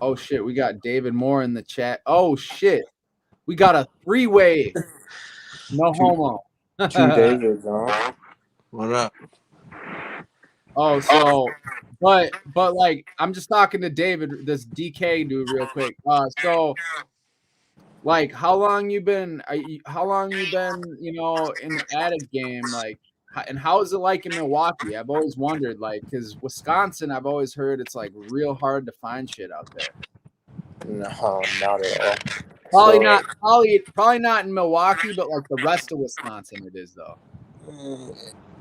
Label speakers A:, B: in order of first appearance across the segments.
A: Oh shit, we got David Moore in the chat. Oh shit, we got a 3-way. No
B: Two
A: homo.
B: Davids, huh?
C: What up?
A: Oh, so, but like, I'm just talking to David, this DK dude, real quick. So, like, how long you been? You know, in the Addict game? Like, and how is it like in Milwaukee? I've always wondered, like, because Wisconsin, I've always heard it's like real hard to find shit out there.
B: No, not at all.
A: Probably
B: So,
A: not. Probably not in Milwaukee, but like the rest of Wisconsin, it is though.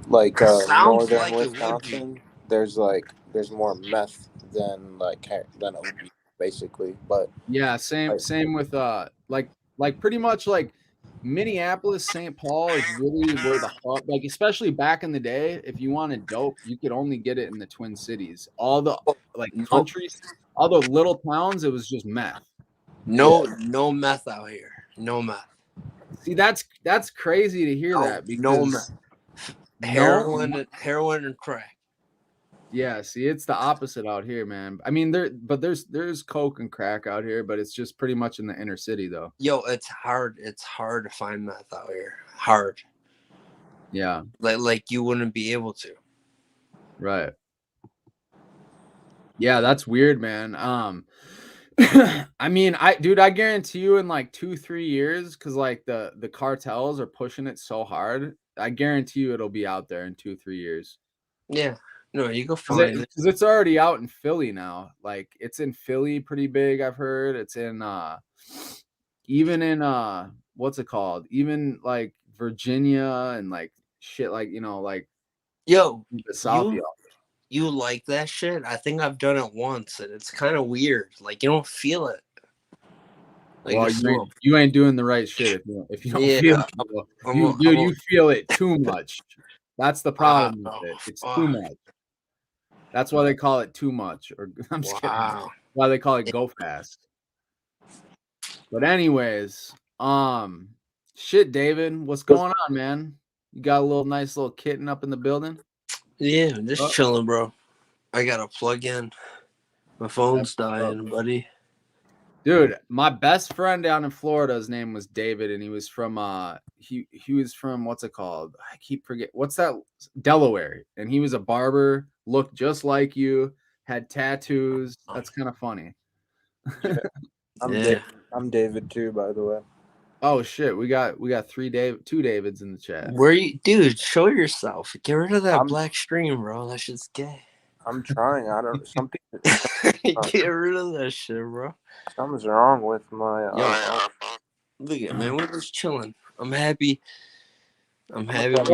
B: like
C: Sounds
B: northern
C: like it would be.
B: Wisconsin, there's more meth than opiate, basically. But
A: Yeah, same with like pretty much like Minneapolis, St. Paul is really where the hub, like especially back in the day, if you wanted dope, you could only get it in the Twin Cities. All the like countries, all the little towns, it was just meth.
C: No meth out here. No meth.
A: See, that's crazy to hear that because
C: no meth. Heroin and crack.
A: Yeah, see, it's the opposite out here, man. I mean, there's coke and crack out here, but it's just pretty much in the inner city, though.
C: Yo, it's hard. It's hard to find meth out here. Hard.
A: Yeah.
C: Like you wouldn't be able to.
A: Right. Yeah, that's weird, man. I mean, I guarantee you in like 2-3 years, because like the cartels are pushing it so hard, I guarantee you it'll be out there in 2-3 years.
C: Yeah. No, you go find it.
A: Because it's already out in Philly now. Like it's in Philly pretty big, I've heard. It's in even in what's it called? Even like Virginia and like shit like, you know, like
C: yo,
A: the South.
C: You like that shit? I think I've done it once and it's kind of weird. Like you don't feel it.
A: Like, well, you ain't doing the right shit if you don't feel it. You feel it too much. That's the problem with it. It's too much. That's why they call it too much. Or I'm just kidding. Why they call it go fast. But anyways, shit, David, what's going on, man? You got a nice little kitten up in the building?
C: Yeah, just chilling, bro. I gotta plug in. My phone's dying, buddy.
A: Dude, my best friend down in Florida, his name was David, and he was from he was from what's it called? I keep forgetting. What's that? Delaware. And he was a barber, looked just like you, had tattoos. That's kind of funny.
B: Yeah. I'm David too, by the way.
A: Oh shit, we got two Davids in the chat.
C: Where you, dude? Show yourself. Get rid of that black stream, bro. That shit's gay.
B: I'm trying. I don't. Something.
C: Get rid of that shit, bro.
B: Something's wrong with my.
C: Look at man, we're just chilling. I'm happy. I'm happy.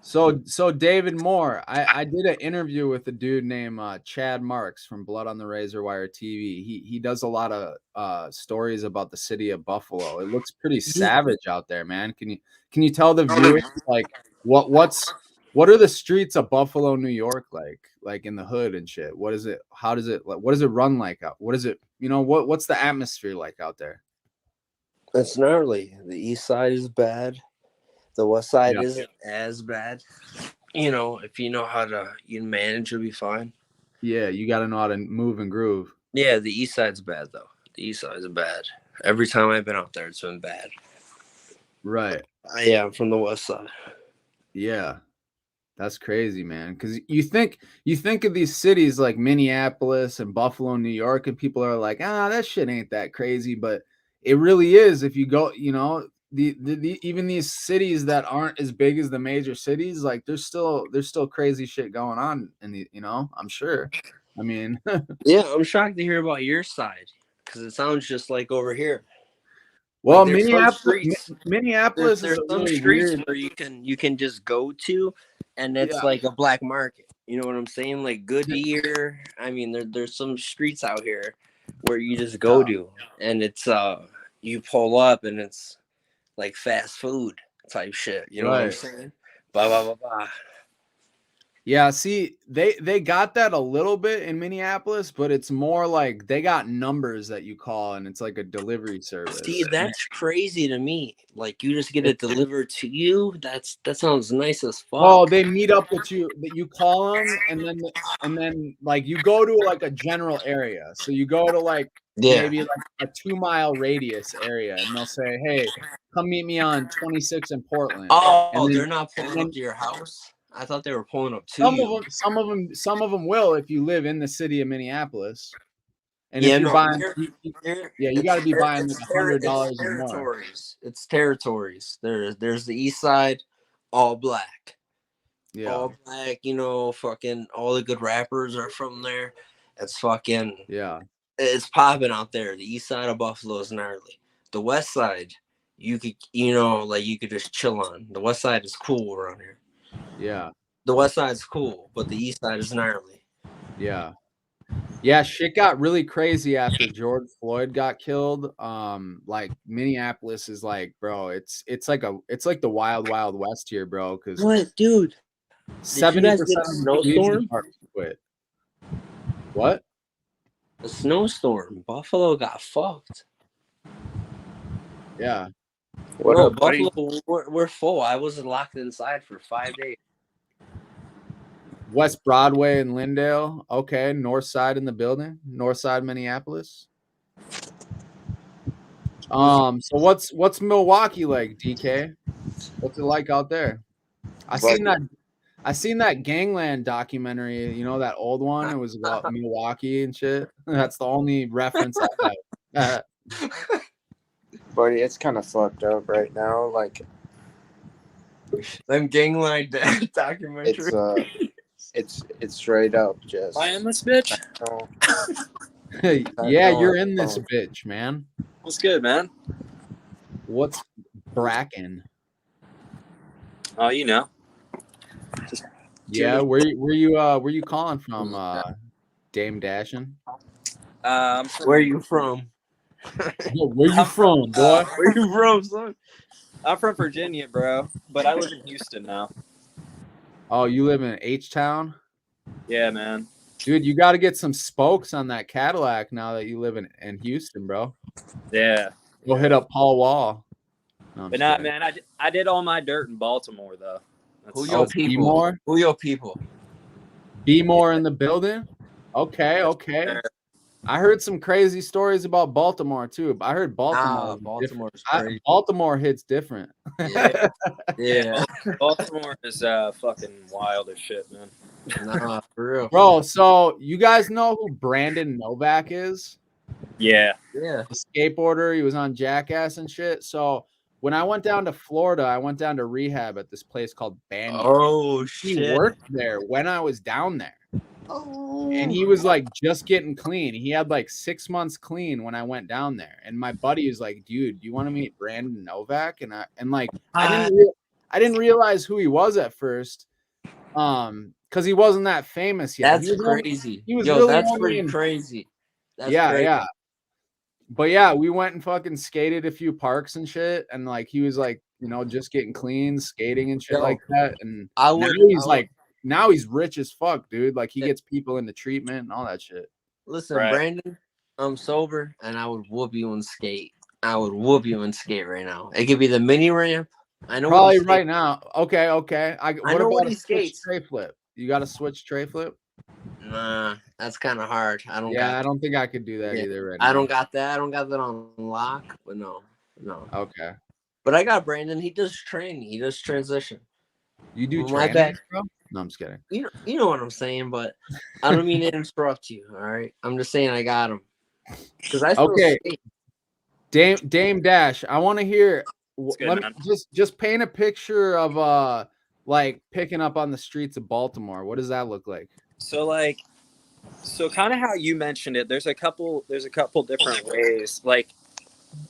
A: So David Moore, I did an interview with a dude named Chad Marks from Blood on the Razor Wire TV. He does a lot of stories about the city of Buffalo. It looks pretty savage out there, man. Can you tell the viewers like what are the streets of Buffalo, New York like in the hood and shit? What is it? How does it what does it run like out? What is it? You know, what's the atmosphere like out there?
C: It's gnarly. The east side is bad. The west side isn't as bad. You know, if you know how to manage, you'll be fine. Yeah,
A: you got to know how to move and groove.
C: Yeah, the east side's bad, though. The east side's bad. Every time I've been out there, it's been bad.
A: Right.
C: Yeah, I'm from the west side.
A: Yeah. That's crazy, man. Because you think of these cities like Minneapolis and Buffalo, New York, and people are like, that shit ain't that crazy. But it really is. If you go, you know, the even these cities that aren't as big as the major cities, like there's still crazy shit going on in the, you know, I'm sure. I mean,
C: yeah, I'm shocked to hear about your side because it sounds just like over here.
A: Well,
C: like
A: Minneapolis
C: there's some
A: really
C: streets
A: weird.
C: where you can just go to, and it's like a black market. You know what I'm saying? Like Goodyear. I mean, there's some streets out here where you just go to, and it's you pull up and it's like fast food type shit. You know what I'm saying? Blah blah blah blah.
A: Yeah, see, they got that a little bit in Minneapolis, but it's more like they got numbers that you call, and it's like a delivery service.
C: See, that's crazy to me. Like you just get it delivered to you. That sounds nice as fuck.
A: Oh, they meet up with you. That you call them, and then like you go to like a general area. So you go to like maybe like a 2-mile radius area, and they'll say, "Hey, come meet me on 26 in Portland."
C: Oh,
A: And then,
C: they're not pulling up to your house. I thought they were pulling up to
A: some
C: you.
A: some of them will if you live in the city of Minneapolis. And
C: Yeah,
A: if you're
C: no,
A: buying, you got to be buying like $100 or more.
C: It's territories. There's the east side, all black.
A: Yeah,
C: all black. You know, fucking all the good rappers are from there. It's fucking it's popping out there. The east side of Buffalo is gnarly. The west side, you could you could just chill on. The west side is cool around here.
A: Yeah.
C: The west side's cool, but the east side is gnarly.
A: Yeah. Yeah, shit got really crazy after George Floyd got killed. Like Minneapolis is like, bro, it's like the wild, wild west here, bro. Because
C: what, dude?
A: 70% of the snowstorm quit. What?
C: A snowstorm. Buffalo got fucked.
A: Yeah.
B: What up,
C: Buffalo, we're full. I was locked inside for 5 days.
A: West Broadway and Lindale. Okay, north side in the building. North side Minneapolis. So what's Milwaukee like, DK? What's it like out there? I seen that Gangland documentary, you know, that old one. It was about Milwaukee and shit. That's the only reference I have.
B: Buddy, it's kind of fucked up right now. Like,
C: them Gangland documentary.
B: It's straight up just.
D: I am this bitch.
A: Yeah, you're in this bitch, man.
D: What's good, man?
A: What's Bracken?
D: Oh, you know.
A: Yeah, where you calling from, Dame Dashin?
C: Where you from?
A: Where you from, boy?
C: Where you from, son?
D: I'm from Virginia, bro, but I live in Houston now.
A: Oh, you live in H-Town?
D: Yeah, man.
A: Dude, you got to get some spokes on that Cadillac now that you live in Houston, bro.
D: Yeah.
A: Go hit up Paul Wall. No,
D: but nah, man, I did all my dirt in Baltimore, though.
C: Who your people? Who your people?
A: Be more in the building? Okay. I heard some crazy stories about Baltimore, too. I heard Baltimore hits different.
C: Yeah.
D: Baltimore is fucking wild as shit, man.
C: Nah, for real.
A: Bro, so you guys know who Brandon Novak is?
D: Yeah.
C: Yeah.
A: A skateboarder. He was on Jackass and shit. So when I went down to Florida, I went down to rehab at this place called Bandy.
C: Oh, shit.
A: He worked there when I was down there.
C: Oh.
A: And he was like just getting clean. He had like 6 months clean when I went down there. And my buddy was like, dude, do you want to meet Brandon Novak? And I didn't realize who he was at first. Because he wasn't that famous yet.
C: That's crazy.
A: That's
C: pretty crazy. That's
A: crazy.
C: Yeah.
A: But yeah, we went and fucking skated a few parks and shit. And like he was like, you know, just getting clean, skating and shit like that. And now he's rich as fuck, dude. Like he gets people into treatment and all that shit.
C: Listen, right. Brandon, I'm sober and I would whoop you and skate. I would whoop you and skate right now. It could be the mini ramp. I know
A: probably right now. Okay.
C: I know what he skates.
A: Tray flip. You got to switch tray flip?
C: Nah, that's kind of hard. I
A: don't think I could do that either right now.
C: I don't got that on lock, but no.
A: Okay.
C: But I got Brandon. He does training. He does transition.
A: You do training, bro? No, I'm just kidding.
C: You know what I'm saying, but I don't mean to interrupt you. All right, I'm just saying I got him. Because I still skate.
A: Dame Dash, I want to hear.
D: Good,
A: let me just paint a picture of like picking up on the streets of Baltimore. What does that look like?
D: So kind of how you mentioned it. There's a couple different ways. Like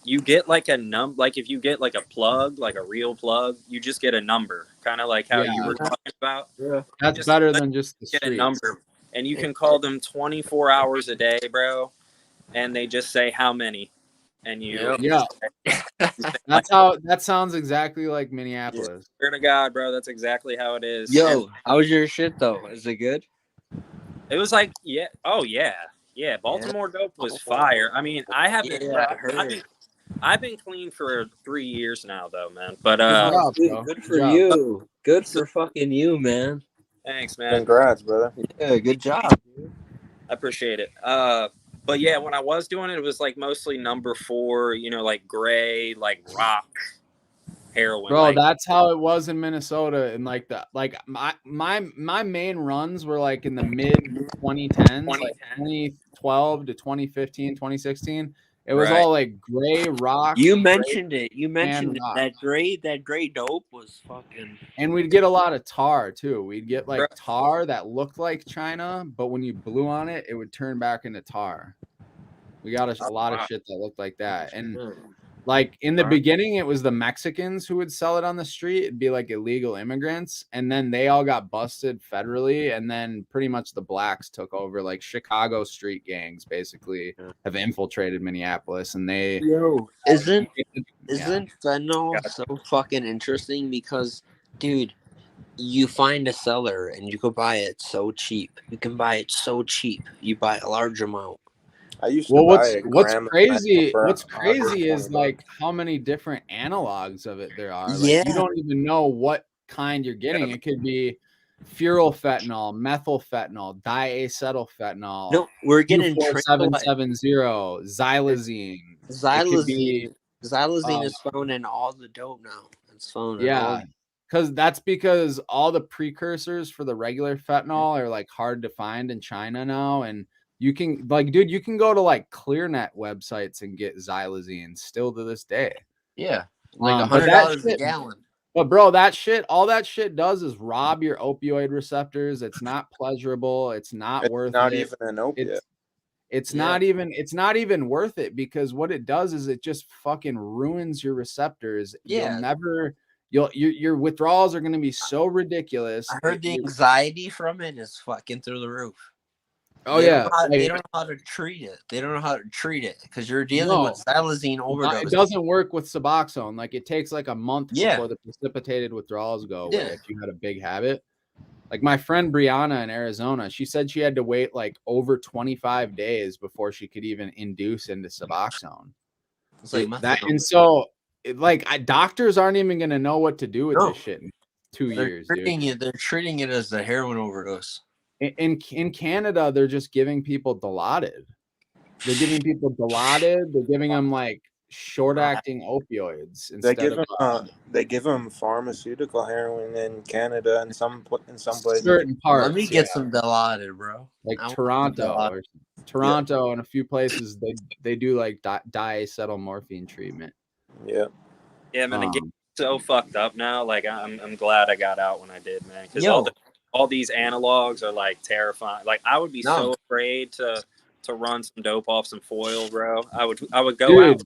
D: you get like a like if you get like a plug, like a real plug, you just get a number, kind of like how you were talking about.
A: Yeah, that's better than just the
D: get a number, and you can call them 24 hours a day, bro, and they just say how many. and you
A: Yeah, that's how that sounds exactly like Minneapolis.
D: swear to God, bro, that's exactly how it is.
C: Yo,
D: And
C: how was your shit though? Is it good?
D: it was like, yeah. Baltimore dope was fire. I mean, I haven't,
C: Yeah,
D: bro.
C: I heard.
D: I've been clean for 3 years now, though, man. But
A: Good
C: Oh,
A: job,
C: dude,
A: bro.
C: good
A: Good
C: for
A: job.
C: you. Good
D: So-
C: for fucking you, man.
D: thanks, man.
B: Congrats, brother.
C: Yeah, good job, dude.
D: I appreciate it. But yeah, when I was doing it, it was like mostly number 4, like gray, like rock heroin.
A: Bro,
D: Like,
A: that's how it was in Minnesota, and like my main runs were like in the mid 2010s, like 2012 to 2015, 2016. It was
D: Right.
A: all like gray rock.
C: You
A: gray
C: mentioned it. You mentioned it.
A: rock.
C: That gray dope was fucking.
A: And we'd get a lot of tar too. We'd get like
D: Bro.
A: tar that looked like China, but when you blew on it, it would turn back into tar. We got a lot of shit that looked like that. And like in the beginning, it was the Mexicans who would sell it on the street. It'd be like illegal immigrants. And then they all got busted federally. And then pretty much the blacks took over. Like Chicago street gangs basically have infiltrated Minneapolis. And they
C: Isn't
A: yeah.
C: fentanyl so fucking interesting? Because, dude, you find a seller and you could buy it so cheap. You can buy it so cheap. You buy a large amount.
B: I used to
A: Well,
B: buy a
A: what's
B: gram of
A: crazy?
B: fentanyl for
A: What's crazy is
B: $120.
A: like how many different analogs of it there are. Like
C: Yeah.
A: you don't even know what kind you're getting. It could be furylfentanyl, methylfentanyl, diacetylfentanyl.
C: No, we're getting
A: 4770, xylazine.
C: Xylazine is found in all the dope now. It's found in all.
A: Yeah, because all the precursors for the regular fentanyl are like hard to find in China now, and you can like, dude, you can go to like ClearNet websites and get xylazine still to this day.
C: Yeah, like
A: but
C: $100 a gallon.
A: But bro, all that shit does is rob your opioid receptors. It's not pleasurable. It's not worth
B: Not
A: it.
B: even an opiate.
A: It's not even worth it, because what it does is it just fucking ruins your receptors.
C: Yeah.
A: Your withdrawals are going to be so ridiculous.
C: I heard the anxiety from it is fucking through the roof.
A: Oh
C: they
A: yeah,
C: they don't know how to treat it. They don't know how to treat it because you're dealing with xylazine overdose.
A: It doesn't work with Suboxone. Like it takes like a month before the precipitated withdrawals go away if you had a big habit. Like my friend Brianna in Arizona, she said she had to wait like over 25 days before she could even induce into Suboxone.
C: It's like
A: that, and so doctors aren't even going to know what to do with this shit in 2 years.
C: They're treating it as a heroin overdose.
A: In Canada, they're just giving people Dilaudid. They're giving people Dilaudid. They're giving them like short-acting opioids instead
B: they give them pharmaceutical heroin in Canada and some places.
A: Certain parts.
C: Let me get some Dilaudid, bro.
A: Like Toronto and a few places they do like diacetylmorphine treatment.
B: Yeah.
D: Yeah, man, it gets so fucked up now. Like I'm glad I got out when I did, man. Because all these analogs are like terrifying. Like I would be so afraid to run some dope off some foil, bro. I would go out.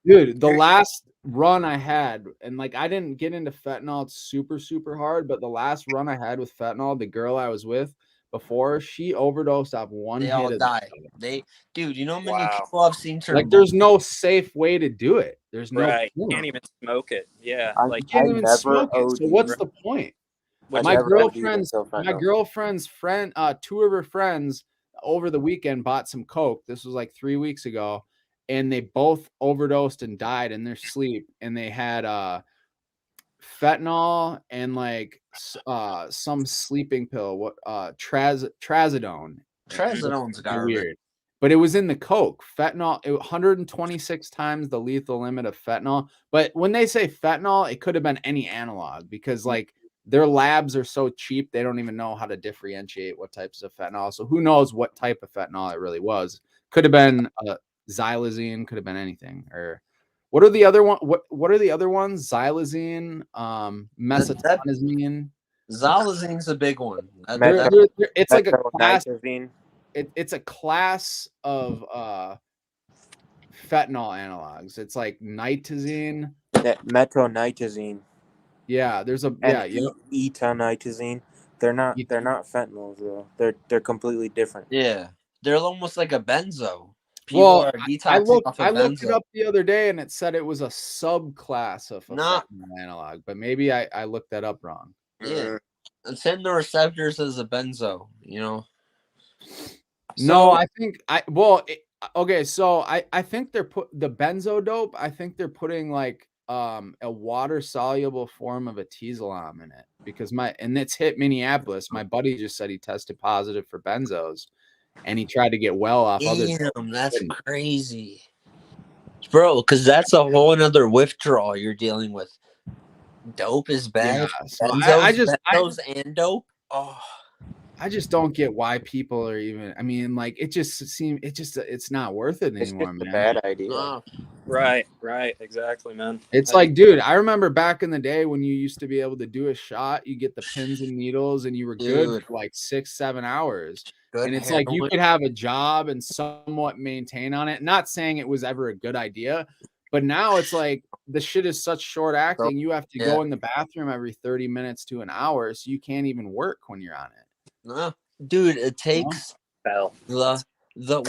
A: Dude, the last run I had, and like I didn't get into fentanyl super, super hard, but the last run I had with fentanyl, the girl I was with before, she overdosed off one hit.
C: They all died. Dude, you know how many people I've seen turn
A: like there's no safe way to do it. There's no
D: you can't even smoke it. Yeah.
A: You can't even smoke it. So what's the point? My girlfriend's friend, two of her friends over the weekend bought some coke. This was like 3 weeks ago, and they both overdosed and died in their sleep. And they had fentanyl and like some sleeping pill, trazodone.
C: Trazodone's
A: weird, but it was in the coke. Fentanyl, 126 times the lethal limit of fentanyl. But when they say fentanyl, it could have been any analog, because like their labs are so cheap, they don't even know how to differentiate what types of fentanyl. So who knows what type of fentanyl it really was? Could have been xylazine, could have been anything. Or what are the other one? What are the other ones? Xylazine, mesatonazine.
C: Xylazine's a big one.
A: It's like a class. It's a class of fentanyl analogs. It's like nitazine,
B: metronitazine.
A: Yeah, there's
B: etonitazine. They're not fentanyls though. They're completely different.
C: Yeah, they're almost like a benzo. People
A: Well,
C: are
A: I
C: detoxing off
A: I
C: of
A: looked it
C: benzo.
A: up the other day, and it said it was a subclass of a
C: Nah.
A: fentanyl analog, but maybe I looked that up wrong.
C: Yeah. It's in the receptors as a benzo, you know.
A: No,
C: So
A: I think okay, so I think they're the benzo dope, I think they're putting like a water soluble form of atezolom in it because and it's hit Minneapolis. My buddy just said he tested positive for benzos and he tried to get well off other dope.
C: damn, that's crazy. Bro, because that's a whole another withdrawal you're dealing with. Dope is bad.
A: Yeah, so
C: Benzos and dope. Oh,
A: I just don't get why people are even. I mean, like it just seems it's not worth it
B: It's
A: anymore,
B: just a
A: man.
B: bad idea.
C: no.
D: Right, exactly, man.
A: It's like, dude, I remember back in the day when you used to be able to do a shot, you get the pins and needles, and you were good
C: Dude.
A: for like 6-7 hours.
C: Good
A: And it's like you
C: heroin.
A: could have a job and somewhat maintain on it. Not saying it was ever a good idea, but now it's like the shit is such short acting. You have to go in the bathroom every 30 minutes to an hour, so you can't even work when you're on it.
C: No, dude, it takes the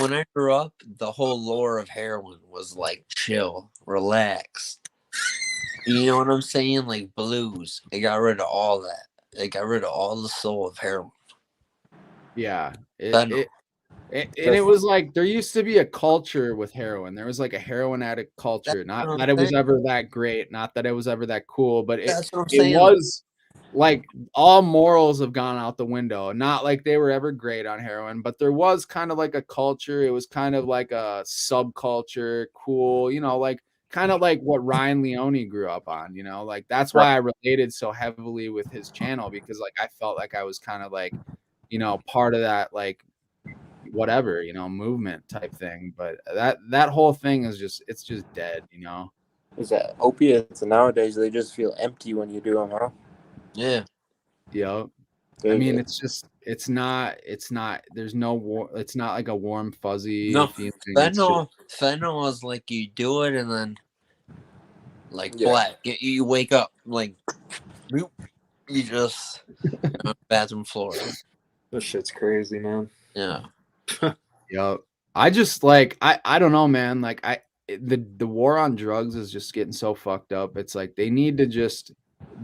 C: when I grew up, the whole lore of heroin was like chill, relax. You know what I'm saying? Like blues. It got rid of all that. It got rid of all the soul of heroin.
A: Yeah.
C: It,
A: And it was like there used to be a culture with heroin. There was like a heroin addict culture. Not that it was ever that great, not that it was ever that cool, but it was like all morals have gone out the window. Not like they were ever great on heroin, but there was kind of like a culture. It was kind of like a subculture, cool, you know, like kind of like what Ryan Leone grew up on, you know, like that's why I related so heavily with his channel because like I felt like I was kind of like, you know, part of that like whatever, you know, movement type thing. But that whole thing is it's just dead, you know.
B: Is that opiates nowadays they just feel empty when you do them, huh?
C: Yeah.
A: Yep. I mean, it's not there's no it's not like a warm fuzzy feeling.
C: Fentanyl is like you do it and then like black. You wake up like you just on the bathroom floor.
D: This shit's crazy, man.
C: Yeah.
A: Yep. I just like I don't know, man. Like the war on drugs is just getting so fucked up. It's like they need to just,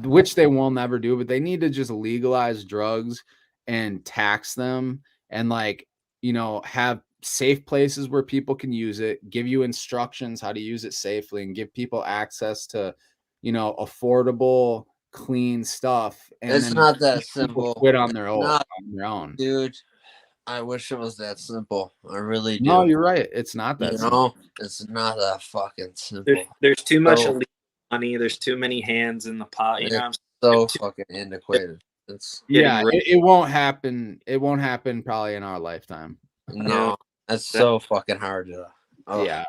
A: which they will never do, but they need to just legalize drugs and tax them and like, you know, have safe places where people can use it, give you instructions how to use it safely and give people access to, you know, affordable, clean stuff. And
C: it's not that simple.
A: Quit on their own.
C: Dude. I wish it was that simple. I really do.
A: No, you're right. It's not that simple.
C: It's not that fucking simple.
D: There's too much illegal money. There's too many hands in the pot. You know,
C: so fucking antiquated.
A: It won't happen. It won't happen probably in our lifetime.
C: No, that's so fucking hard to.
A: Yeah.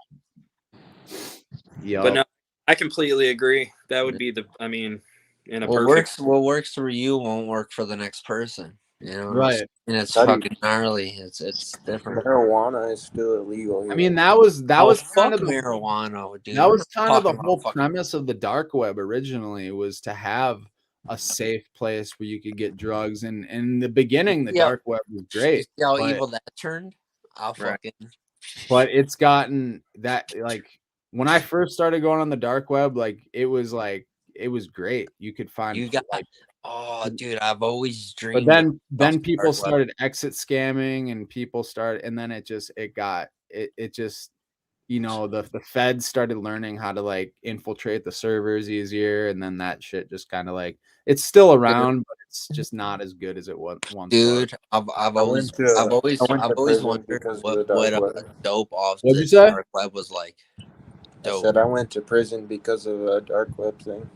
D: But no, I completely agree. That would be what
C: works for you won't work for the next person. You know,
A: right?
C: And it's fucking gnarly. It's different.
B: Marijuana is still illegal.
A: I mean, that was kind of
C: marijuana, dude.
A: That was kind of the whole premise of the dark web originally, was to have a safe place where you could get drugs. And in the beginning, the dark web was great.
C: You see how evil that turned?
A: But it's gotten that, like, when I first started going on the dark web, like it was great. You could find
C: oh, dude, I've always dreamed.
A: But then people started exit scamming, and and then it just, you know, the feds started learning how to like infiltrate the servers easier, and then that shit just kind of like, it's still around, but it's just not as good as it was once.
C: Dude, I've always wondered what a dope off the dark web was like.
B: Dope. I said I went to prison because of a dark web thing.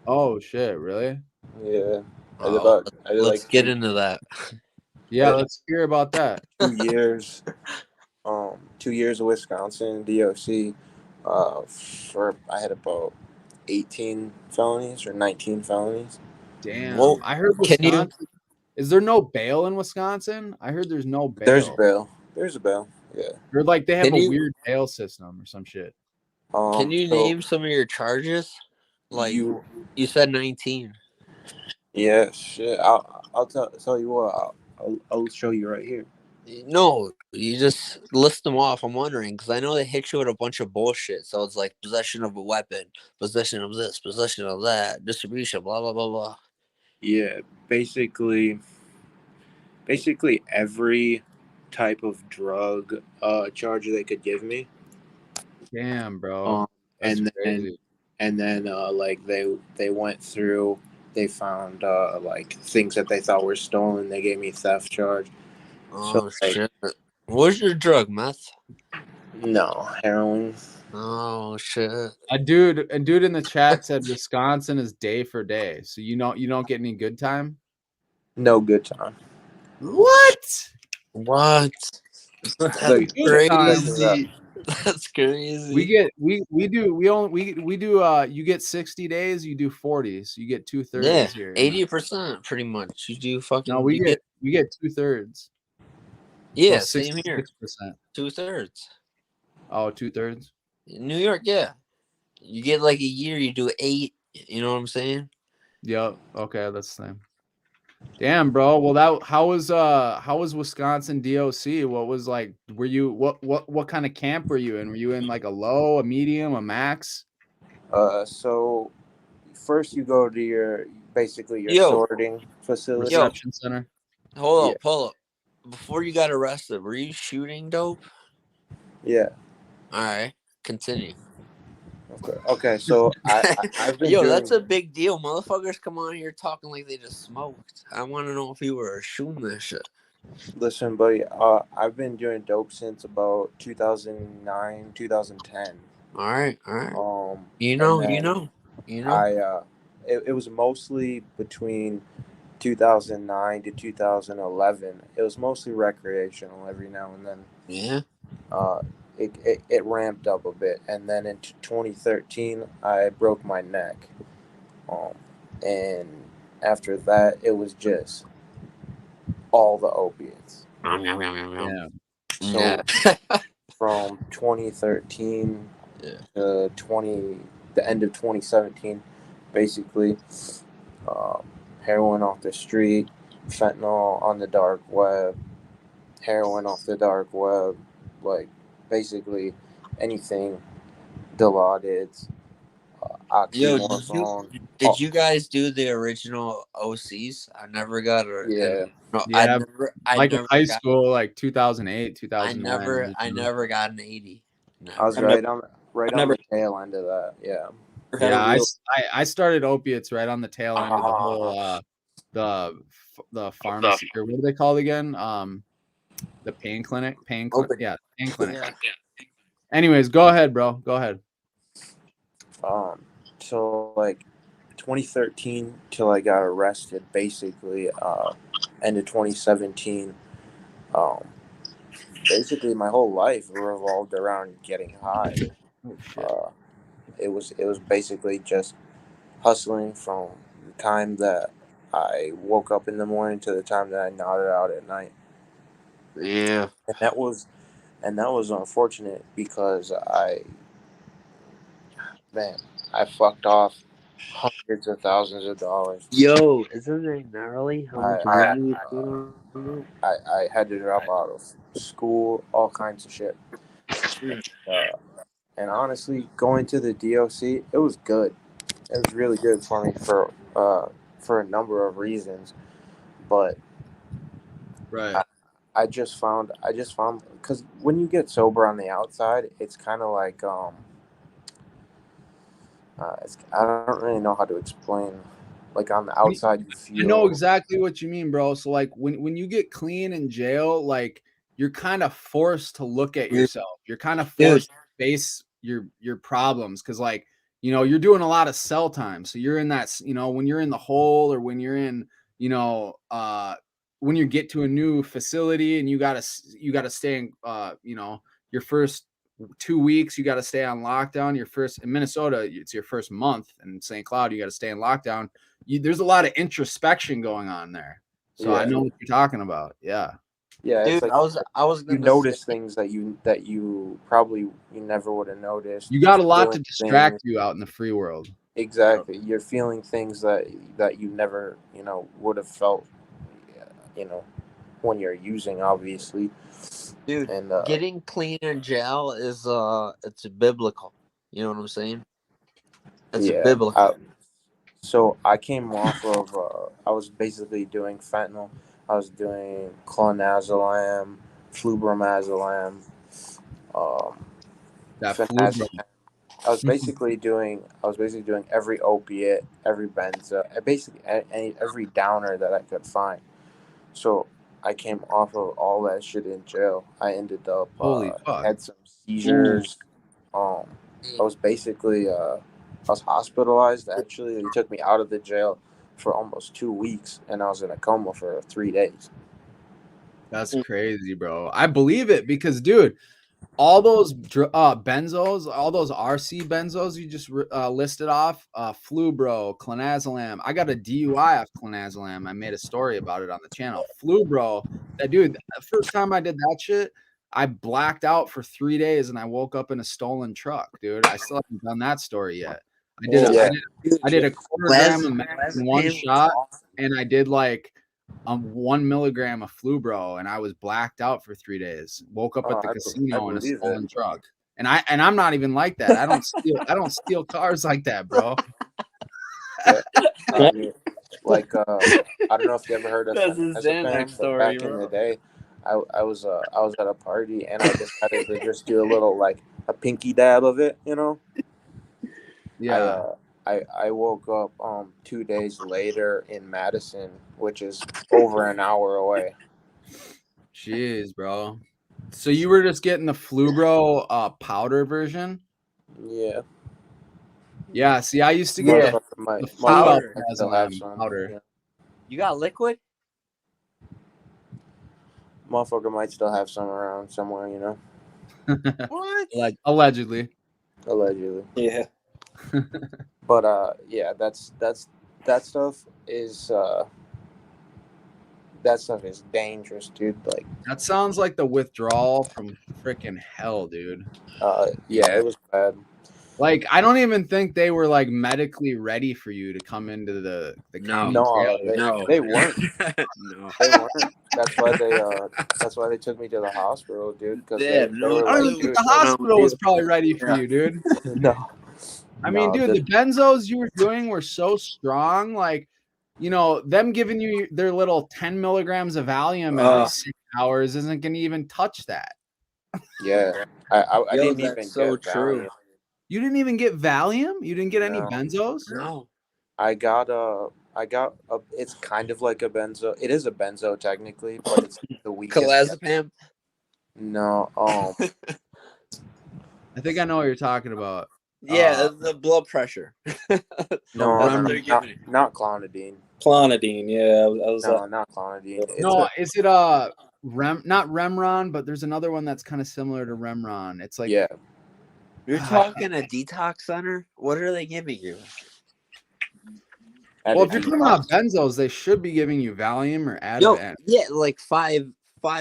A: Oh shit! Really?
B: Yeah.
C: Let's get into that.
A: Yeah, let's hear about that.
B: 2 years. 2 years of Wisconsin DOC. I had about 18 felonies or 19 felonies.
A: Damn. Well, I heard Wisconsin. Is there no bail in Wisconsin? I heard there's no bail.
B: There's bail. There's a bail. Yeah.
A: Or like they have a weird bail system or some shit.
C: Can you name some of your charges? Like you said 19.
B: Yeah, shit. I'll tell you what. I'll show you right here.
C: No, you just list them off. I'm wondering because I know they hit you with a bunch of bullshit. So it's like possession of a weapon, possession of this, possession of that, distribution, blah blah blah blah.
B: Yeah, basically every type of drug charge they could give me.
A: Damn, bro. That's
B: and
A: crazy.
B: then like they went through, they found like things that they thought were stolen. They gave me theft charge.
C: Oh shit! What's your drug, meth?
B: No, heroin.
C: Oh shit!
A: A dude in the chat said Wisconsin is day for day. So you don't get any good time?
B: No good time.
A: What?
C: What?
B: Look,
C: That's
A: Good time.
C: crazy. That's crazy.
A: We do you get 60 days, you do 40, so you get 2/3 here.
C: 80% pretty much. You do fucking.
A: No, we get 2/3.
C: Yeah,
A: So
C: same here.
A: 66%.
C: 2/3.
A: Oh, 2/3.
C: In New York, yeah. You get like a year, you do 8. You know what I'm saying?
A: Yep. Okay, that's the same. Damn, bro. Well, how was Wisconsin DOC? What was like? Were you what kind of camp were you in? Were you in like a low, a medium, a max?
B: So first you go to your
C: Yo.
B: sorting facility.
A: Reception center.
C: Hold up. Before you got arrested, were you shooting dope?
B: Yeah.
C: All right, continue.
B: Okay. So I've been doing...
C: that's a big deal. Motherfuckers come on here talking like they just smoked. I want to know if you were shooting this shit.
B: Listen, buddy. I've been doing dope since about 2009, 2010.
C: All right. You know.
B: It was mostly between 2009 to 2011. It was mostly recreational every now and then.
C: Yeah.
B: It ramped up a bit, and then in 2013 I broke my neck, and after that it was just all the opiates.
A: Yeah.
B: So from 2013 to the end of 2017, basically, heroin off the street, fentanyl on the dark web, heroin off the dark web, like basically anything, Dilaudid, oxymorphone.
C: Did you guys do the original OCs? I never got a...
B: Yeah.
C: No,
A: Yeah,
C: I
A: like
C: never
A: in high
C: got,
A: school, like 2008, 2009.
C: I never got an 80. No.
B: I was right on the tail end of that. Yeah.
A: Yeah, I started opiates right on the tail end of the whole the pharmacy, or what are they called again? The pain clinic. Pain clinic.
C: Yeah.
A: Anyways, go ahead, bro. Go ahead.
B: So like 2013 till I got arrested, basically, end of 2017. Basically my whole life revolved around getting high. It was basically just hustling from the time that I woke up in the morning to the time that I nodded out at night.
C: Yeah.
B: And that was unfortunate because I fucked off hundreds of thousands of dollars.
C: Yo, isn't it gnarly how much money you spent on that?
B: I had to drop out of school, all kinds of shit. And honestly, going to the DOC, it was good. It was really good for me for a number of reasons. But
A: right,
B: I just found because when you get sober on the outside, it's kind of like I don't really know how to explain. Like on the outside, you feel...
A: I know exactly what you mean, bro. So like when you get clean in jail, like you're kind of forced to look at yourself. You're kind of forced to face your problems because like you're doing a lot of cell time. So you're in that when you're in the hole or when you're in when you get to a new facility and you gotta stay in your first 2 weeks, you got to stay on lockdown. Your first in Minnesota, it's your first month, and in St. Cloud, you got to stay in lockdown. There's a lot of introspection going on there, so I know what you're talking about. Yeah,
B: yeah.
C: Dude,
B: it's like
C: I was
B: you notice things that you probably never would have noticed.
A: You got a lot to distract you out in the free world.
B: Exactly, you're feeling things that you never would have felt when you're using, obviously.
C: Dude,
B: And
C: getting clean in jail is it's biblical. You know what I'm saying? It's biblical.
B: So I came off of I was basically doing fentanyl. I was doing clonazepam, flubromazolam,
A: That
B: phenazepam.
A: Flubro.
B: I was basically doing every opiate, every benzo, basically every downer that I could find. So I came off of all that shit in jail. I ended up
A: Holy fuck.
B: had some seizures. I was basically I was hospitalized. Actually, they took me out of the jail for almost 2 weeks, and I was in a coma for 3 days.
A: That's crazy, bro. I believe it because, dude, all those benzos, all those RC benzos you just listed off, Flubro, clonazepam. I got a DUI off clonazepam. I made a story about it on the channel. Flubro, that dude, the first time I did that shit, I blacked out for 3 days and I woke up in a stolen truck, dude. I still haven't done that story yet. I did a quarter gram of meth in one shot, and I did like 1 milligram of Flubro, and I was blacked out for 3 days. Woke up at the casino in a stolen truck, and I'm not even like that. I don't steal cars like that, bro.
B: Yeah. I mean, like I don't know if you ever heard of
C: That's a Xanax story,
B: back
C: bro.
B: in the day. I was at a party and I decided to just do a little like a pinky dab of it, you know.
A: Yeah.
B: I woke up 2 days later in Madison, which is over an hour away.
A: Jeez, bro. So you were just getting the Flubro powder version?
B: Yeah.
A: Yeah. See, I used to get the
B: powder.
A: powder.
B: Yeah.
C: You got liquid?
B: Motherfucker might still have some around somewhere, you know.
C: What?
A: Allegedly.
B: Yeah. But yeah, that stuff is dangerous, dude. Like
A: that sounds like the withdrawal from freaking hell, dude.
B: Yeah, it was bad.
A: Like, I don't even think they were like medically ready for you to come into the county jail.
B: They weren't.
C: No,
B: they weren't. That's why they took me to the hospital, dude. Because they were
A: I
B: like,
A: don't think the hospital was probably ready for you, dude.
B: No.
A: I mean, dude, the benzos you were doing were so strong. Like, you know, them giving you their little 10 milligrams of Valium every 6 hours isn't going to even touch that.
B: Yeah. I didn't even
C: so
B: get
C: true.
B: Valium.
A: You didn't even get Valium? You didn't get any benzos?
C: No.
B: I got it's kind of like a benzo. It is a benzo technically, but it's the weakest.
C: Clonazepam?
B: No.
A: I think I know what you're talking about.
C: Yeah, the blood pressure.
B: No, not clonidine.
D: Clonidine, yeah.
B: Not clonidine.
A: Is it not Remron, but there's another one that's kind of similar to Remron. It's like
C: You're talking a detox center? What are they giving you?
A: Well, if you're talking about benzos, they should be giving you Valium or Addict.
C: Yeah, like 5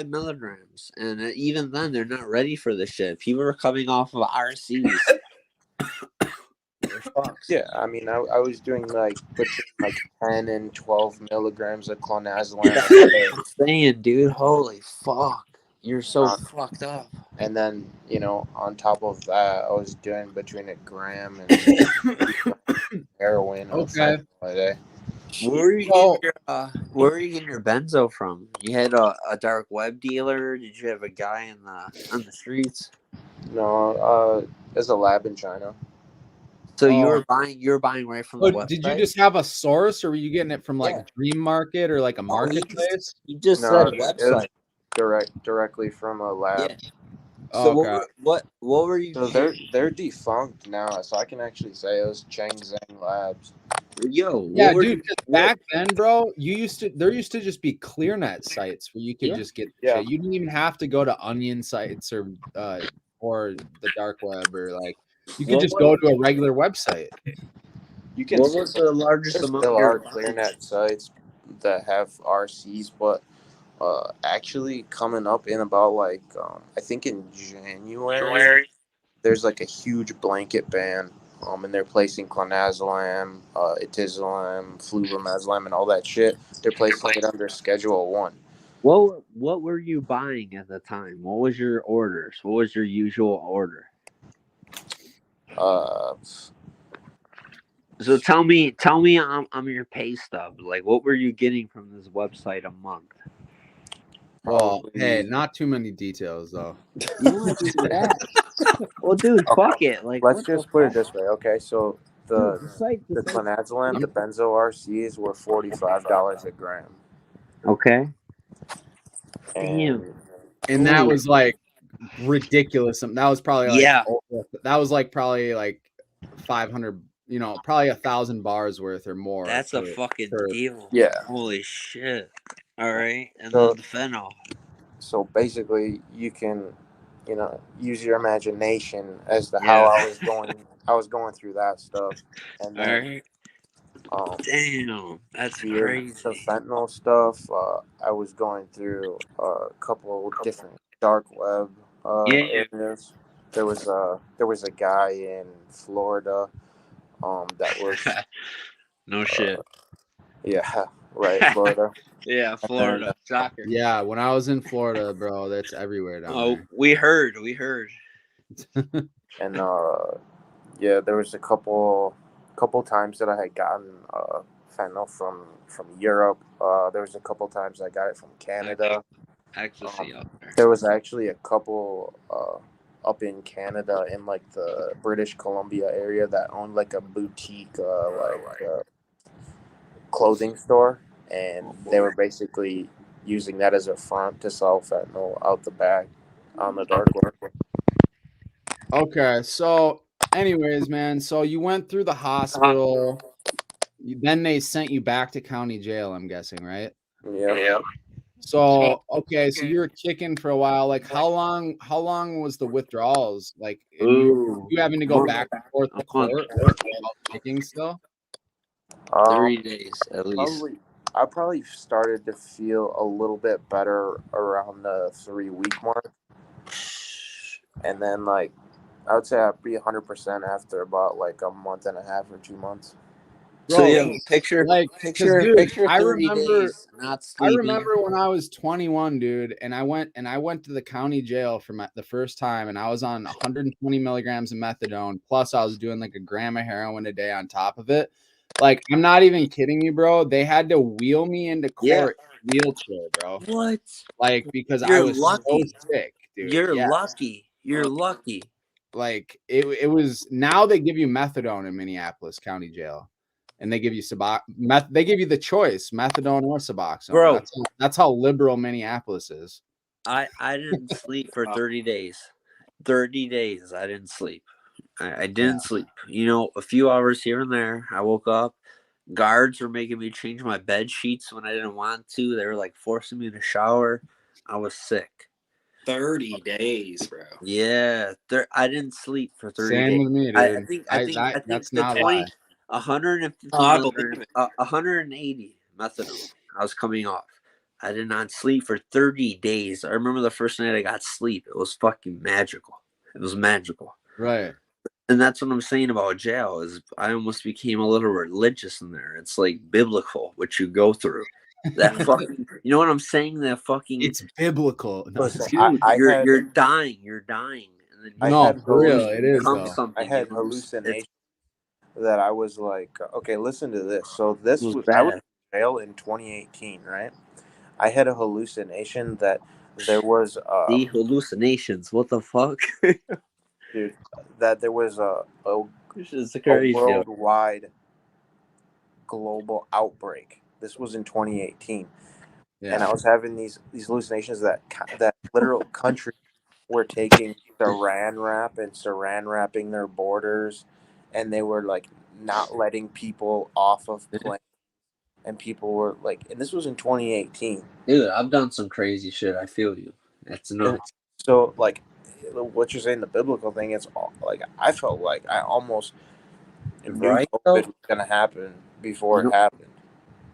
C: milligrams, and even then, they're not ready for this shit. People are coming off of RCs.
B: Yeah, I mean, I was doing like between like 10 and 12 milligrams of clonazepam.
C: I'm saying, dude, holy fuck, you're so fucked up.
B: And then, you know, on top of that, I was doing between a gram and heroin.
A: Okay.
C: Where were you getting your benzo from? You had a dark web dealer? Did you have a guy on the streets?
B: No, there's a lab in China.
C: So you were buying right from the website?
A: Did you just have a source, or were you getting it from like Dream Market or like a marketplace?
C: You just said website.
B: Directly from a lab.
C: Yeah. So what were you?
B: So they're defunct now, so I can actually say it was Cheng Zheng Labs.
C: Yo,
A: yeah, dude. Back then, bro, there used to just be ClearNet sites where you could just get shit. You didn't even have to go to Onion sites or the dark web, or like you could just go to a regular website.
B: You can.
C: What was the largest amount?
B: There are ClearNet sites that have RCs, but actually coming up in about like I think in January, there's like a huge blanket ban. And they're placing clonazepam, etizolam, flubromazolam, and all that shit. They're placing it under Schedule 1.
E: What were you buying at the time? What was your orders? What was your usual order? So tell me I'm your pay stub. Like, what were you getting from this website a month?
A: Well, hey, not too many details though.
E: You don't have to do that. Well, dude, fuck it. Like,
B: let's just put it this way, okay? So the
E: the
B: clonazepam, the benzo RCs were $45 a gram.
E: Okay.
B: And
A: And that was like ridiculous. That was probably like that was like probably like 500, you know, probably 1,000 bars worth or more.
C: That's a fucking deal.
B: Yeah.
C: Holy shit. All right. And then the fentanyl.
B: So basically you can, you know, use your imagination as to how I was going through that stuff. And then
C: damn, that's crazy.
B: The fentanyl stuff, I was going through a couple of different dark web areas. There was a guy in Florida that was
C: no shit.
B: Yeah, right, Florida.
C: Yeah, Florida. Shocker.
A: Yeah, when I was in Florida, bro, that's everywhere down there.
C: We heard.
B: And yeah, there was a couple times that I had gotten fentanyl from Europe. There was a couple times I got it from Canada.
C: Ecstasy up there.
B: There was actually a couple up in Canada in like the British Columbia area that owned like a boutique clothing store, and they were basically using that as a front to sell fentanyl out the back on the dark web.
A: Okay, so anyways, man, so you went through the hospital, then they sent you back to county jail, I'm guessing, right?
B: Yeah.
A: So okay, so you were kicking for a while. Like, how long was the withdrawals? Like, you having to go back and forth to court while kicking still?
C: 30 days at least.
B: I probably started to feel a little bit better around the 3-week mark, and then like I would say I'd be 100% after about like a month and a half or 2 months.
A: Bro,
C: so yeah, picture
A: dude,
C: 30
A: days
C: not sleeping.
A: I remember when I was 21, dude, and I went to the county jail for the first time, and I was on 120 milligrams of methadone, plus I was doing like a gram of heroin a day on top of it. Like, I'm not even kidding you, bro. They had to wheel me into court in a wheelchair, bro.
C: What?
A: Like, because
C: You're
A: I was
C: lucky.
A: so sick, dude.
C: You're lucky. You're lucky.
A: Like, it was, now they give you methadone in Minneapolis County Jail. And they give you they give you the choice, methadone or Suboxone.
C: Bro,
A: that's how liberal Minneapolis is.
C: I didn't sleep for 30 days. 30 days I didn't sleep. I didn't sleep. You know, a few hours here and there. I woke up. Guards were making me change my bed sheets when I didn't want to. They were like forcing me to shower. I was sick.
D: 30 days, bro.
C: Yeah, I didn't sleep for 30 days.
A: Same with me, dude.
C: I think
A: that's
C: the
A: not
C: 20,
A: why.
C: 150 180 methadone. I was coming off. I did not sleep for 30 days. I remember the first night I got sleep. It was fucking magical. It was magical.
A: Right.
C: And that's what I'm saying about jail is I almost became a little religious in there. It's like biblical what you go through. That fucking, you know what I'm saying? That fucking,
A: it's biblical. No,
C: dude, you're dying. You're dying. And then
A: no, for real, it is.
B: I had hallucinations that I was like, okay, listen to this. So I was in jail in 2018, right? I had a hallucination that there was
C: the hallucinations. What the fuck?
B: Dude, that there was a worldwide global outbreak. This was in 2018, and I was having these hallucinations that literal countries were taking saran wrap and saran wrapping their borders, and they were like not letting people off of planes, and people were like, and this was in 2018.
C: Dude, I've done some crazy shit. I feel you. That's nuts.
B: So like, what you're saying, the biblical thing, it's all like I felt like I almost knew COVID was gonna happen before it happened.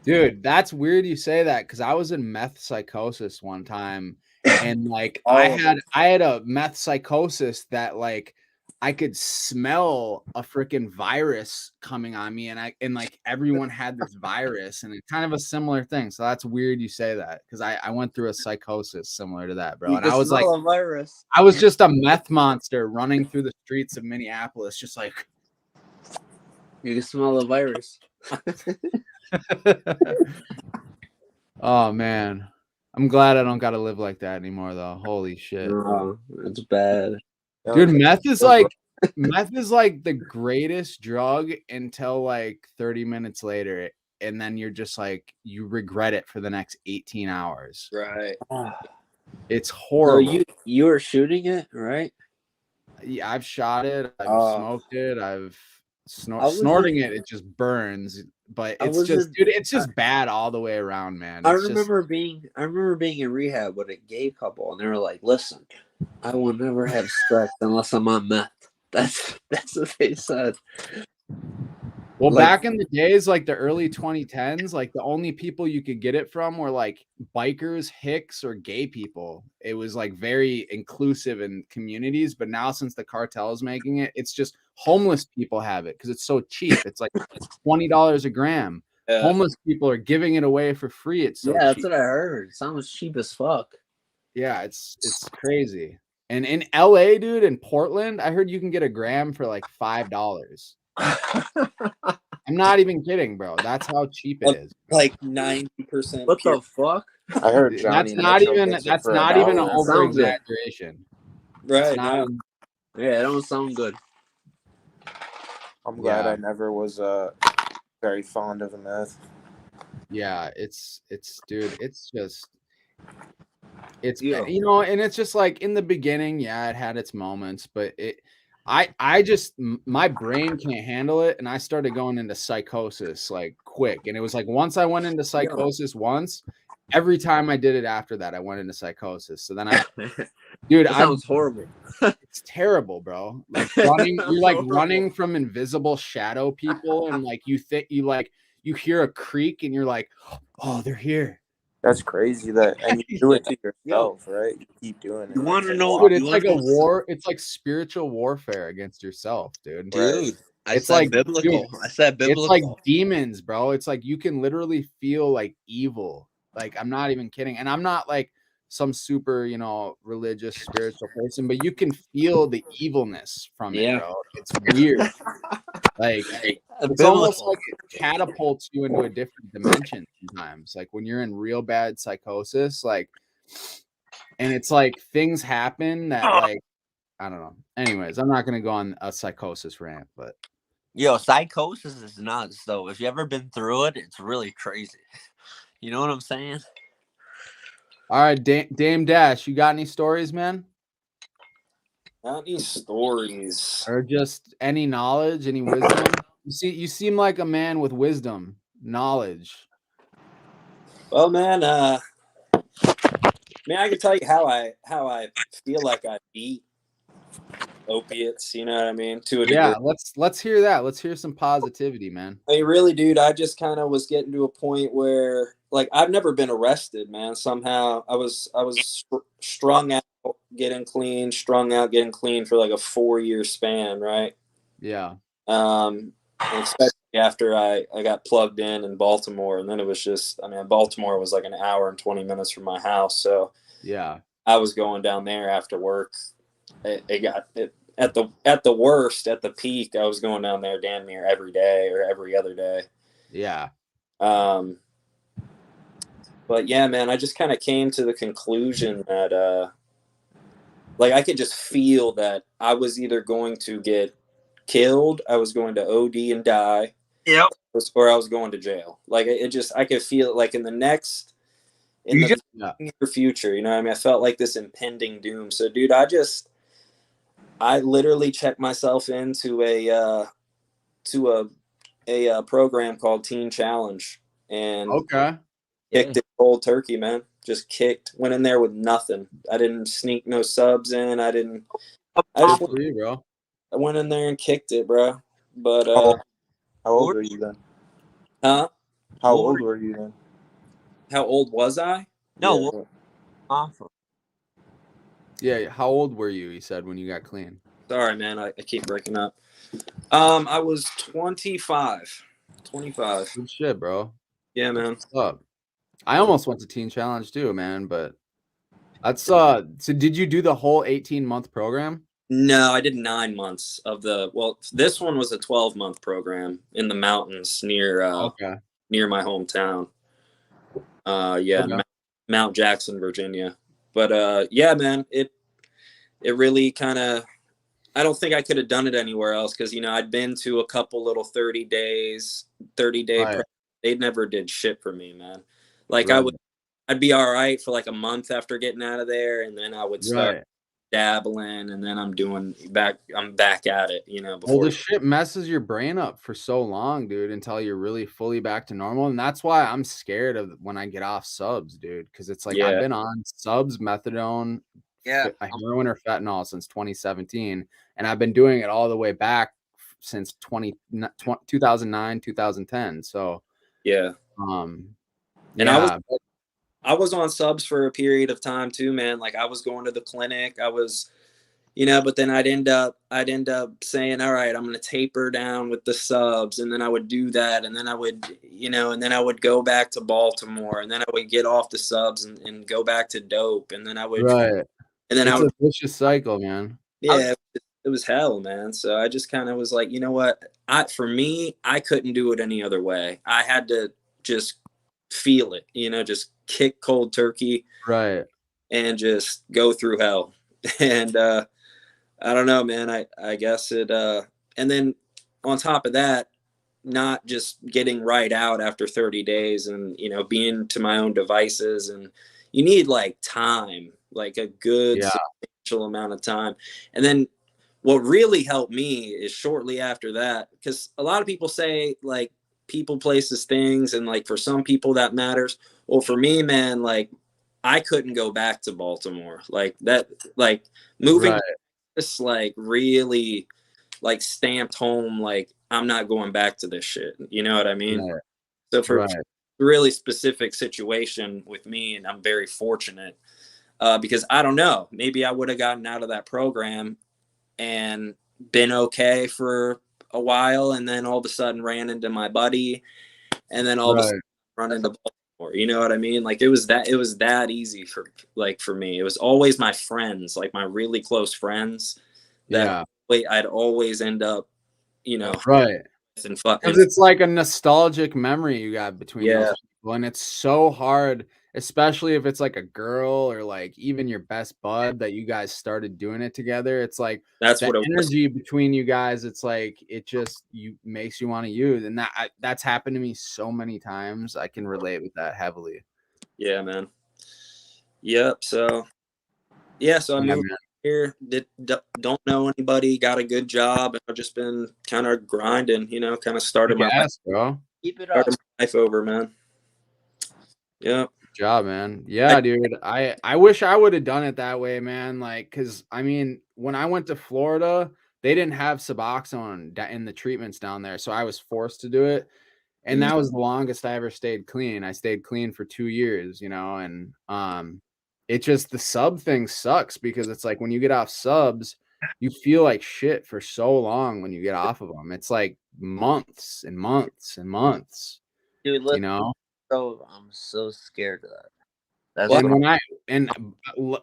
A: Dude, that's weird you say that, because I was in meth psychosis one time, and like I had a meth psychosis that like I could smell a freaking virus coming on me, and like everyone had this virus, and it's kind of a similar thing. So that's weird you say that, because I went through a psychosis similar to that, bro.
C: You
A: And
C: can
A: I was like,
C: smell a virus.
A: I was just a meth monster running through the streets of Minneapolis, just like.
C: You can smell the virus.
A: Oh man, I'm glad I don't got to live like that anymore, though. Holy shit,
C: It's bad.
A: dude. Meth is like the greatest drug until like 30 minutes later, and then you're just like, you regret it for the next 18 hours.
C: Right.
A: It's horrible.
C: So you were shooting it, right?
A: Yeah, I've shot it. I've smoked it. I've snorting it. It just burns. But it's just, dude, it's just bad all the way around, man.
C: I remember being in rehab with a gay couple, and they were like, "Listen, I will never have sex unless I'm on meth." That's what they said.
A: Well, back in the days, like the early 2010s, like the only people you could get it from were like bikers, hicks, or gay people. It was like very inclusive in communities. But now, since the cartel is making it, it's just homeless people have it because it's so cheap. It's like $20 a gram. Yeah. Homeless people are giving it away for free. It's so cheap.
C: That's what I heard. It sounds cheap as fuck.
A: Yeah, it's crazy. And in LA, dude, in Portland, I heard you can get a gram for like $5. I'm not even kidding, bro. That's how cheap it is.
D: Like 90%.
C: What the fuck?
B: I heard Johnny.
A: That's not even an over exaggeration.
D: Right.
C: Yeah, it don't sound good.
B: I'm glad I never was very fond of meth.
A: Yeah, it's dude, it's just you know, and it's just like in the beginning, yeah, it had its moments, but I just, my brain can't handle it, and I started going into psychosis like quick. And it was like, once I went into psychosis once, every time I did it after that, I went into psychosis. So then dude,
C: that sounds horrible.
A: It's terrible, bro. Like running, you're like running from invisible shadow people, and like you think you hear a creak, and you're like, oh, they're here.
B: That's crazy and you do it to yourself, right? You keep doing it.
C: You want to know?
A: Dude, it's like a war. It's like spiritual warfare against yourself, dude.
C: Dude, it's like biblical. Dude, I said biblical.
A: It's like demons, bro. It's like you can literally feel like evil. Like, I'm not even kidding. And I'm not like some super, you know, religious, spiritual person, but you can feel the evilness from it, bro. It's weird. Like, it's almost like it catapults you into a different dimension sometimes. Like when you're in real bad psychosis, like, and it's like things happen that, like, I don't know. Anyways, I'm not gonna go on a psychosis rant, but
E: psychosis is nuts though. If you ever been through it, it's really crazy. You know what I'm saying?
A: All right, Dame Dash, you got any stories, man?
D: Not any stories.
A: Or just any knowledge, any wisdom? You seem like a man with wisdom, knowledge.
D: Well, man, I can tell you how I feel like I beat opiates, you know what I mean? To a degree.
A: Yeah, let's hear that. Let's hear some positivity, man.
D: I mean, really, dude, I just kind of was getting to a point where, like, I've never been arrested, man. Somehow I was strung out, getting clean, strung out, getting clean for like a 4-year span, right?
A: Yeah.
D: Especially after I got plugged in Baltimore, and then it was just, I mean, Baltimore was like an hour and 20 minutes from my house, so
A: yeah,
D: I was going down there after work. At the worst, at the peak, I was going down there damn near every day or every other day.
A: Yeah.
D: But yeah, man, I just kind of came to the conclusion that, like, I could just feel that I was either going to get killed, I was going to OD and die, or I was going to jail. Like, I could feel it, like, in the near future, you know what I mean? I felt like this impending doom. So, dude, I literally checked myself into a program called Teen Challenge, and kicked it cold turkey, man. Just went in there with nothing. I didn't sneak no subs in. I went in there and kicked it, bro. But
B: how old were you then?
D: Huh?
B: How old were you then?
D: How old was I?
E: No.
A: Yeah, how old were you? He said when you got clean.
D: Sorry, man. I keep breaking up. I was 25. 25.
A: Good shit, bro.
D: Yeah, man.
A: What's up? I almost went to Teen Challenge too, man, but that's so did you do the whole 18-month program?
D: No, I did 9 months of this one was a 12-month program in the mountains near
A: Okay.
D: near my hometown. Yeah,
A: Okay.
D: Mount Jackson, Virginia. But yeah, man, it really kind of, I don't think I could have done it anywhere else because, you know, I'd been to a couple little 30-day
A: Right.
D: they never did shit for me, man. Like
A: Right.
D: I'd be all right for like a month after getting out of there, and then I would start
A: Right.
D: dabbling, and then I'm back at it, you know,
A: Well,
D: before.
A: the shit messes your brain up for so long, dude, until you're really fully back to normal. And that's why I'm scared of when I get off subs, dude, because it's like I've
D: Yeah.
A: been on subs, methadone,
C: Yeah.
A: heroin, or fentanyl since 2017, and I've been doing it all the way back since 2009, 2010. So,
D: Yeah.
A: and
D: And
A: yeah,
D: I was on subs for a period of time too, man. Like I was going to the clinic. I was, you know, but then I'd end up saying, all right, I'm going to taper down with the subs. And then I would do that. And then I would, you know, and then I would go back to Baltimore, and then I would get off the subs and go back to dope. And then I would,
A: right.
D: and then I
A: It's
D: would,
A: a vicious cycle, man.
D: yeah, it was hell, man. So I just kind of was like, you know what? For me, I couldn't do it any other way. I had to just feel it, you know, just kick cold turkey
A: Right.
D: and just go through hell. And I don't know, man. I guess it and then on top of that, not just getting right out after 30 days and, you know, being to my own devices, and you need like time, like a good
A: Yeah.
D: substantial amount of time. And then what really helped me is shortly after that, because a lot of people say like people, places, things, and like for some people that matters. Well, for me, man, like I couldn't go back to Baltimore. Like that, like moving
A: Right.
D: just like really like stamped home, like I'm not going back to this shit. You know what I mean?
A: Right.
D: So for
A: Right.
D: a really specific situation with me, and I'm very fortunate because I don't know, maybe I would have gotten out of that program and been okay for a while, and then all of a sudden ran into my buddy, and then all of a sudden run into Baltimore. You know what I mean? Like it was that easy for me. It was always my friends, like my really close friends, that I'd always end up, you know,
A: right.
D: and
A: Because it's like a nostalgic memory you got between
D: Yeah.
A: those people, and it's so hard, especially if it's like a girl or like even your best bud that you guys started doing it together. It's like
D: That's
A: the
D: what it was.
A: energy between you guys. It's like it just makes you want to use, and that's happened to me so many times. I can relate with that heavily.
D: Yeah, man. Yep. So yeah, so I
A: Yeah,
D: moved
A: man.
D: here. Don't know anybody. Got a good job, and I've just been kind of grinding. You know, kind of started my
A: Bro.
C: Keep it up.
D: life over, man. Yeah.
A: Good job, man. Yeah, dude. I wish I would have done it that way, man. Like, cause I mean, when I went to Florida, they didn't have Suboxone in the treatments down there, so I was forced to do it. And that was the longest I ever stayed clean. I stayed clean for 2 years, you know, and it just the sub thing sucks because it's like when you get off subs, you feel like shit for so long when you get off of them. It's like months and months and months,
C: Dude,
A: you know.
C: I'm so scared of that. That's
A: And
C: what
A: when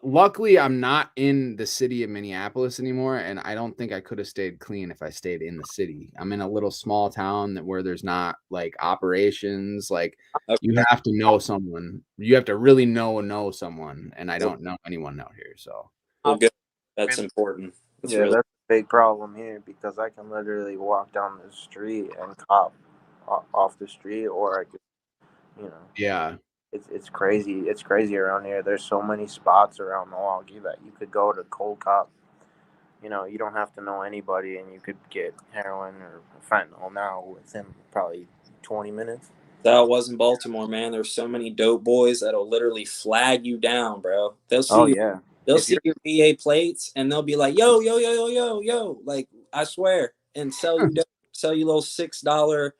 A: luckily I'm not in the city of Minneapolis anymore, and I don't think I could have stayed clean if I stayed in the city. I'm in a little small town where there's not like operations. Like you have to know someone. You have to really know someone, and I don't know anyone out here. So
D: Well, good. That's important. That's
B: Yeah,
D: really
B: that's a big problem here because I can literally walk down the street and cop off the street, or I could, you know,
A: yeah,
B: it's crazy. It's crazy around here. There's so many spots around Milwaukee that you could go to cold cop. You know, you don't have to know anybody, and you could get heroin or fentanyl now within probably 20 minutes.
D: that was in Baltimore, man. There's so many dope boys that'll literally flag you down, bro. They'll see
B: Yeah.
D: they'll see your VA plates, and they'll be like, yo, yo, yo, yo, yo, yo, like I swear, and sell you sell you little $6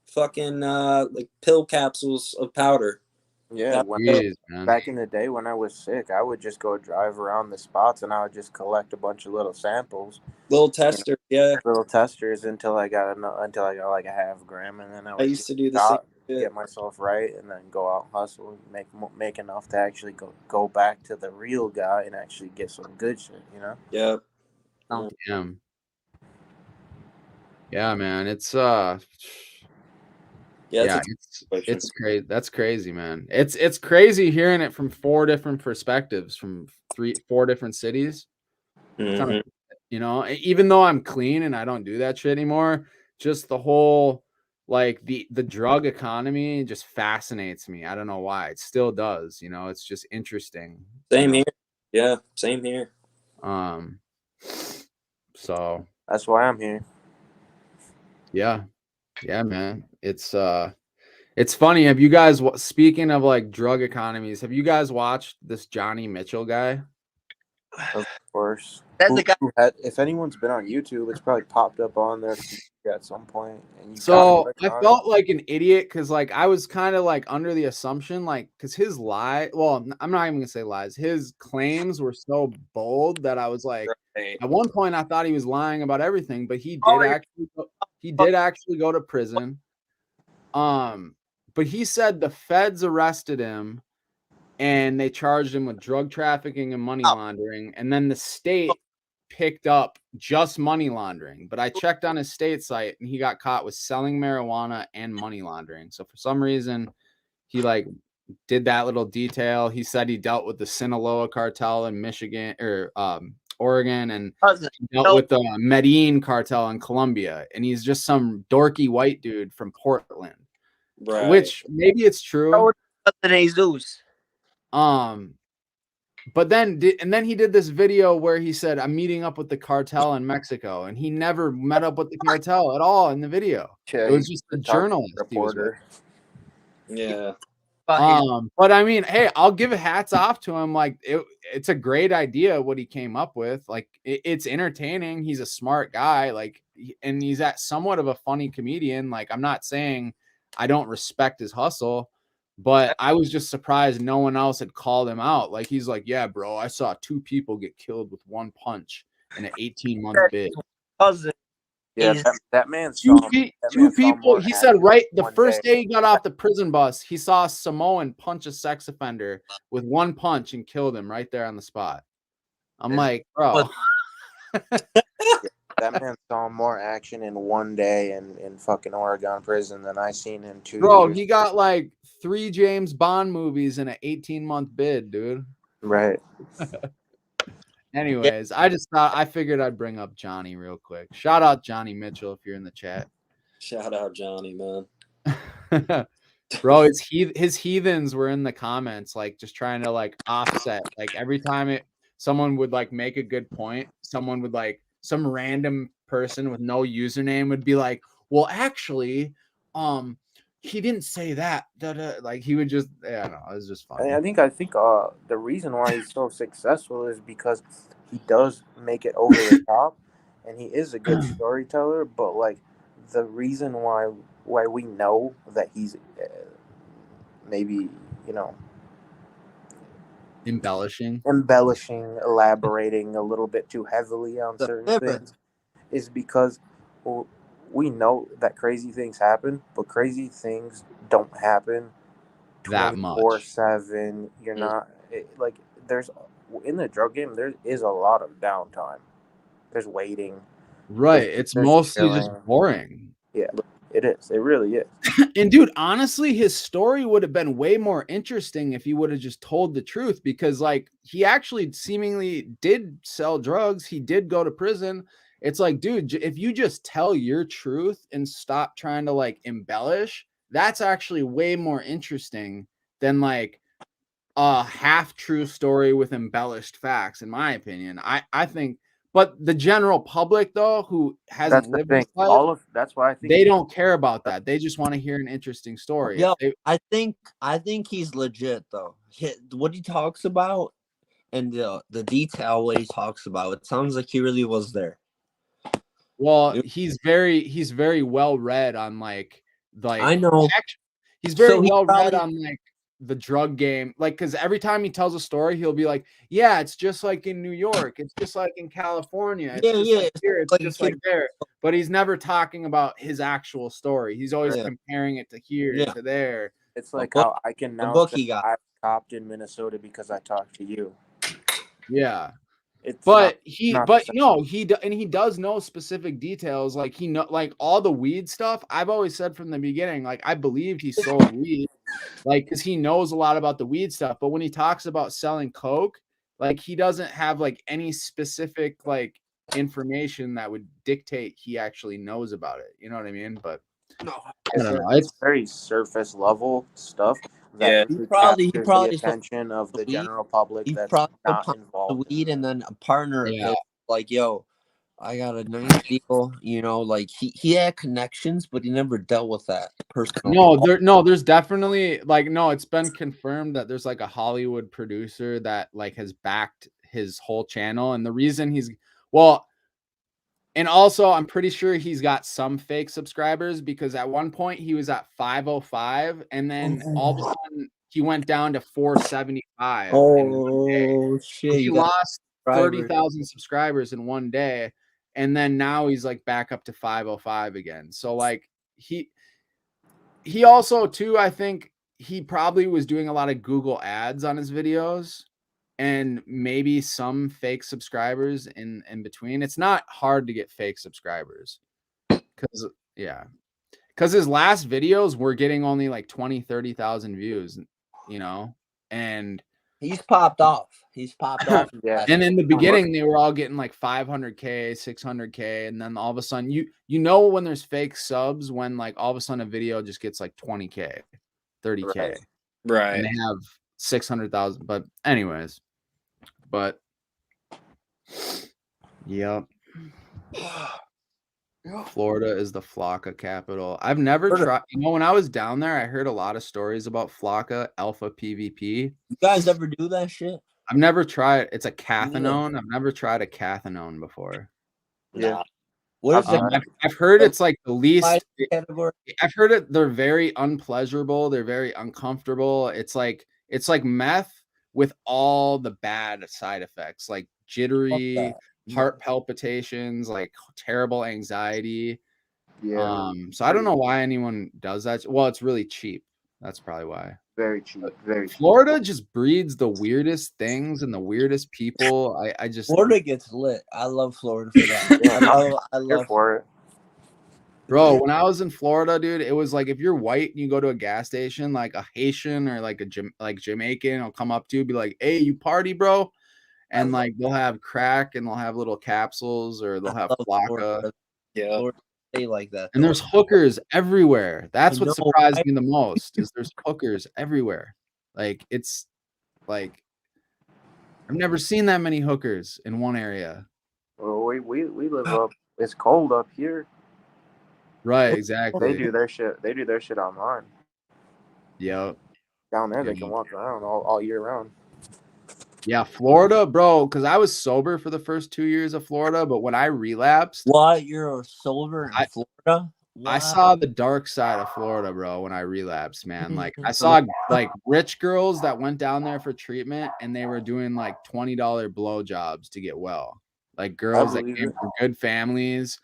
D: fucking like pill capsules of powder.
B: Yeah,
A: Jeez, man.
B: back in the day when I was sick, I would just go drive around the spots and I would just collect a bunch of little samples,
D: Little tester, yeah.
B: little testers until I got like a half gram, and then I
D: I
B: would
D: used
B: get
D: to do the same
B: shot,
D: shit.
B: get myself right, and then go out and hustle and make enough to actually go back to the real guy and actually get some good shit, you know?
D: Yeah.
A: Damn. Yeah, man. It's
D: Yeah,
A: it's crazy. That's crazy, man. It's crazy hearing it from 4 different perspectives, from 4 different cities. Kind of, you know, even though I'm clean and I don't do that shit anymore, just the whole like the drug economy just fascinates me. I don't know why. It still does, you know. It's just interesting.
D: Same here. Yeah, same here.
A: So
B: That's why I'm here.
A: yeah, man. It's funny. Have you guys, speaking of like drug economies, have you guys watched this Johnny Mitchell guy?
B: Of course.
C: That's the guy.
B: If anyone's been on YouTube, it's probably popped up on there at some point. And you
A: So I felt like an idiot because like I was kind of like under the assumption, like, because his I'm not even gonna say lies, his claims were so bold that I was like, at one point I thought he was lying about everything, but he did actually go to prison. But he said the feds arrested him and they charged him with drug trafficking and money laundering, and then the state picked up just money laundering. But I checked on his state site and he got caught with selling marijuana and money laundering. So for some reason he like did that little detail. He said he dealt with the Sinaloa cartel in Michigan or Oregon, and he dealt with the Medellin cartel in Colombia, and he's just some dorky white dude from Portland.
D: Right.
A: Which maybe it's true. But then he did this video where he said, I'm meeting up with the cartel in Mexico, and he never met up with the cartel at all in the video. It was just a journalist reporter.
D: Yeah.
A: But I mean, hey, I'll give hats off to him. Like it's a great idea what he came up with. Like it's entertaining. He's a smart guy. Like, and he's somewhat of a funny comedian. Like, I'm not saying I don't respect his hustle, but I was just surprised no one else had called him out. Like, he's like, yeah, bro, I saw 2 people get killed with 1 punch in an 18-month bid.
B: Yeah, that man
A: saw 2 people. He said right the first day he got off the prison bus, he saw a Samoan punch a sex offender with 1 punch and killed him right there on the spot. I'm like, bro.
B: That man saw more action in 1 day in fucking Oregon prison than I seen in 2
A: Bro,
B: years.
A: he got like 3 James Bond movies in an 18-month bid, dude.
B: Right.
A: Anyways, I figured I'd bring up Johnny real quick. Shout out Johnny Mitchell if you're in the chat.
D: Shout out Johnny, man.
A: Bro, his heathens were in the comments, like just trying to like offset. Like every time someone would like make a good point, someone would like, some random person with no username would be like, well, actually, he didn't say that. Like he would just, yeah, no, it was just funny.
B: I think the reason why he's so successful is because he does make it over the top, and he is a good storyteller. But like the reason why we know that he's maybe, you know,
A: embellishing,
B: elaborating a little bit too heavily on certain things is because we know that crazy things happen, but crazy things don't happen
A: that much
B: 24/7. You're not like, there's in the drug game there is a lot of downtime. There's waiting.
A: Right. It's mostly just boring.
B: Yeah. It is. It really is.
A: And dude, honestly, his story would have been way more interesting if he would have just told the truth, because like he actually seemingly did sell drugs. He did go to prison. It's like, dude, if you just tell your truth and stop trying to like embellish, that's actually way more interesting than like a half true story with embellished facts, in my opinion. I think. But the general public, though, who hasn't lived this life,
B: that's why I think
A: they don't care about that. They just want to hear an interesting story.
E: Yeah, I think he's legit though. What he talks about and the detail what he talks about, it sounds like he really was there.
A: Well, he's very well read on like
E: I know
A: he's very well read on like the drug game, like, because every time he tells a story, he'll be like, yeah, it's just like in New York, it's just like in California, it's just like here, it's
E: like
A: just like there. But he's never talking about his actual story. He's always
E: Yeah.
A: comparing it to here,
E: Yeah.
A: to there.
B: It's like how I can now
E: book
B: say
E: he got.
B: I copped in Minnesota because I talked to you.
A: Yeah.
B: It's
A: But
B: not the same.
A: he does know specific details. Like he know, like all the weed stuff. I've always said from the beginning, like I believed he sold weed, like because he knows a lot about the weed stuff. But when he talks about selling coke, like he doesn't have like any specific like information that would dictate he actually knows about it. You know what I mean? But
E: No,
A: I don't know.
B: It's very surface level stuff that
E: he
B: really
E: probably
B: captures the
E: sold
B: attention of the
E: weed.
B: general public
E: He
B: that's
E: probably
B: not
E: sold
B: involved.
E: weed, and then a partner of
A: Yeah.
E: his like, yo, I got a nice deal. You know, like he had connections, but he never dealt with that personal.
A: There's definitely like it's been confirmed that there's like a Hollywood producer that like has backed his whole channel, and the reason and also I'm pretty sure he's got some fake subscribers because at one point he was at 505 and then all of a sudden he went down to 475 in one day.
E: Oh shit!
A: He
E: You got
A: lost 30,000 subscribers in one day, and then now he's like back up to 505 again. So like he also too, I think he probably was doing a lot of Google ads on his videos and maybe some fake subscribers in between. It's not hard to get fake subscribers because his last videos were getting only like 20,000-30,000 views, and
E: he's popped off. He's popped off.
B: Yeah.
A: And in the beginning, they were all getting like 500K, 600K, and then all of a sudden, when there's fake subs when like all of a sudden a video just gets like 20K, 30K,
D: Right.
A: and they have 600,000. But anyways, yep. Florida is the Flocka capital. I've never tried. When I was down there, I heard a lot of stories about Flocka, alpha PVP.
E: You guys ever do that shit?
A: I've never tried. It's a cathinone. I've never tried a cathinone before.
B: Yeah.
E: What is it?
A: I've heard it's like the least
E: category?
A: I've heard it. They're very unpleasurable. They're very uncomfortable. It's like meth with all the bad side effects, like jittery, heart palpitations, like terrible anxiety.
B: Yeah.
A: So I don't know why anyone does that. Well, it's really cheap. That's probably why.
B: Very cheap. Very cheap.
A: Florida just breeds the weirdest things and the weirdest people. I just
E: Florida gets lit. I love Florida for that.
B: Yeah,
E: I
B: Here
E: love
B: for it.
A: Bro, when I was in Florida, dude, it was like if you're white and you go to a gas station, like a Haitian or like Jamaican will come up to you, be like, "Hey, you party, bro?" And like they'll have crack and they'll have little capsules or they'll have Flocka.
D: Yeah.
E: Florida stay like that.
A: And there's hookers everywhere. That's
E: I
A: what
E: know,
A: surprised
E: right?
A: me the most is there's hookers everywhere. Like it's like I've never seen that many hookers in one area.
B: Well, we live up. It's cold up here.
A: Right, exactly.
B: They do their shit. They do their shit online.
A: Yep.
B: Down there, they can walk around all year round.
A: Yeah, Florida, bro, because I was sober for the first 2 years of Florida, but when I relapsed,
E: What? You're sober in Florida? What?
A: I saw the dark side of Florida, bro, when I relapsed, man. Like I saw like rich girls that went down there for treatment and they were doing like $20 blowjobs to get well. Like girls that came from good families.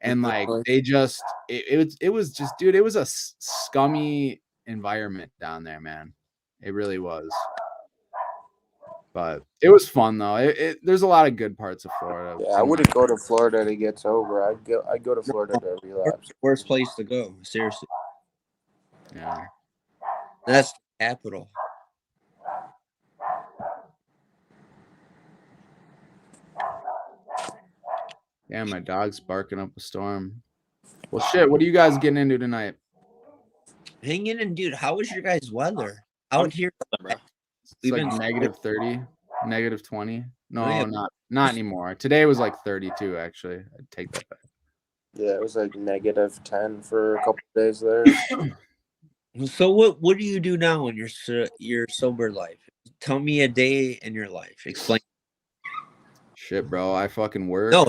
A: And like they just it was just, dude, it was a scummy environment down there, man. It really was. But it was fun though. There's a lot of good parts of Florida.
B: Yeah, I wouldn't go to Florida to get sober. I'd go to Florida to relapse.
E: Worst place to go, seriously.
A: Yeah.
E: That's the capital.
A: Yeah, my dog's barking up a storm. Well, shit, what are you guys getting into tonight?
E: Hanging in, dude. How was your guys' weather out here?
A: It's like negative 30, negative 20. No, not anymore. Today was like 32, actually. I'd take that back.
B: Yeah, it was like negative 10 for a couple of days there.
E: So what do you do now in your sober life? Tell me a day in your life. Explain.
A: Shit, bro. I fucking work.
E: No.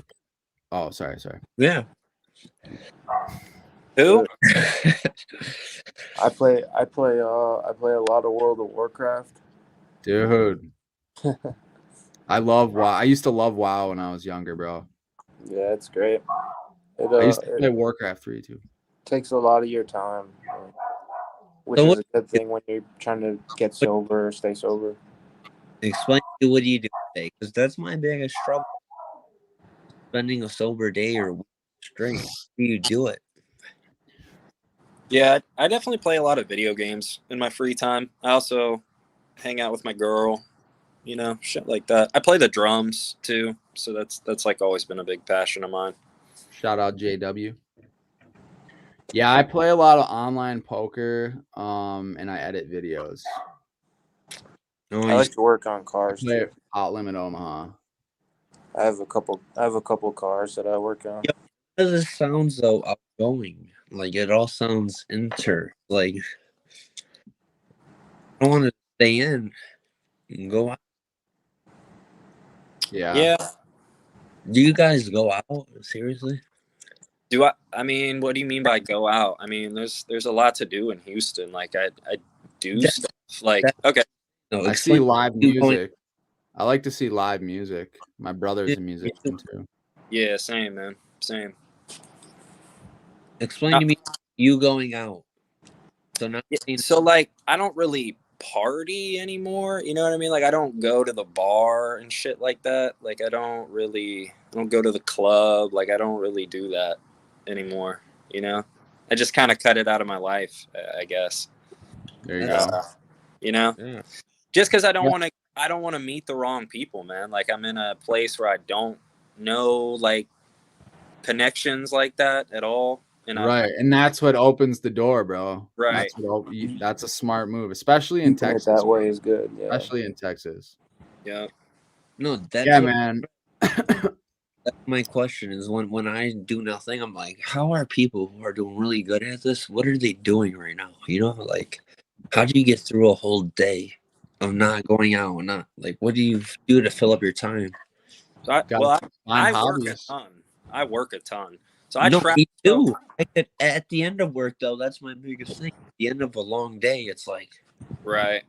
A: Oh, sorry.
E: Yeah.
D: Who?
B: I play a lot of World of Warcraft.
A: Dude. I love WoW. I used to love WoW when I was younger, bro.
B: Yeah, it's great.
A: I used to
B: It
A: play Warcraft 3 too.
B: takes a lot of your time, which
E: So
B: is a good thing when you're trying to get sober or stay sober.
E: Explain to me, what do you do today? Because that's my biggest trouble. Spending a sober day or week straight. How do you do it?
D: Yeah, I definitely play a lot of video games in my free time. I also hang out with my girl, you know, shit like that. I play the drums too, so that's like always been a big passion of mine.
A: Shout out JW. Yeah, I play a lot of online poker, and I edit videos.
B: I like to work on cars
A: Play
B: too.
A: Hot Limit Omaha.
B: I have a couple cars that I work on.
E: Yep. How does it sound so outgoing? Like it all sounds like I want to stay in and go out.
A: Yeah.
E: Do you guys go out? Seriously?
D: Do I mean, what do you mean by go out? I mean, there's a lot to do in Houston. Like I do stuff. Like okay.
E: No,
A: I see live
E: you going-
A: music. I like to see live music. My brother's a musician too.
D: Yeah, same, man. Same.
E: Explain to me you going out.
D: So like I don't really party anymore, you know what I mean? Like I don't go to the bar and shit like that. Like I don't go to the club. Like I don't really do that anymore, you know? I just kind of cut it out of my life, I guess.
A: There you go.
D: You know?
E: Yeah.
D: Just cuz I don't want to meet the wrong people, man. Like I'm in a place where I don't know like connections like that at all. And
A: Right, and that's what opens the door, bro.
D: Right.
A: That's a smart move, especially in
B: Keeping it
A: Texas.
B: that way is good. Yeah.
A: Especially in Texas.
D: Yeah.
E: No, that's
A: Yeah, man.
E: That's my question is when I do nothing, I'm like, how are people who are doing really good at this? What are they doing right now? You know, like, how do you get through a whole day of not going out? Not like, what do you do to fill up your time?
D: So I work a ton. I work a ton. So I
E: me too. At the end of work, though, that's my biggest thing. At the end of a long day, it's like,
D: right.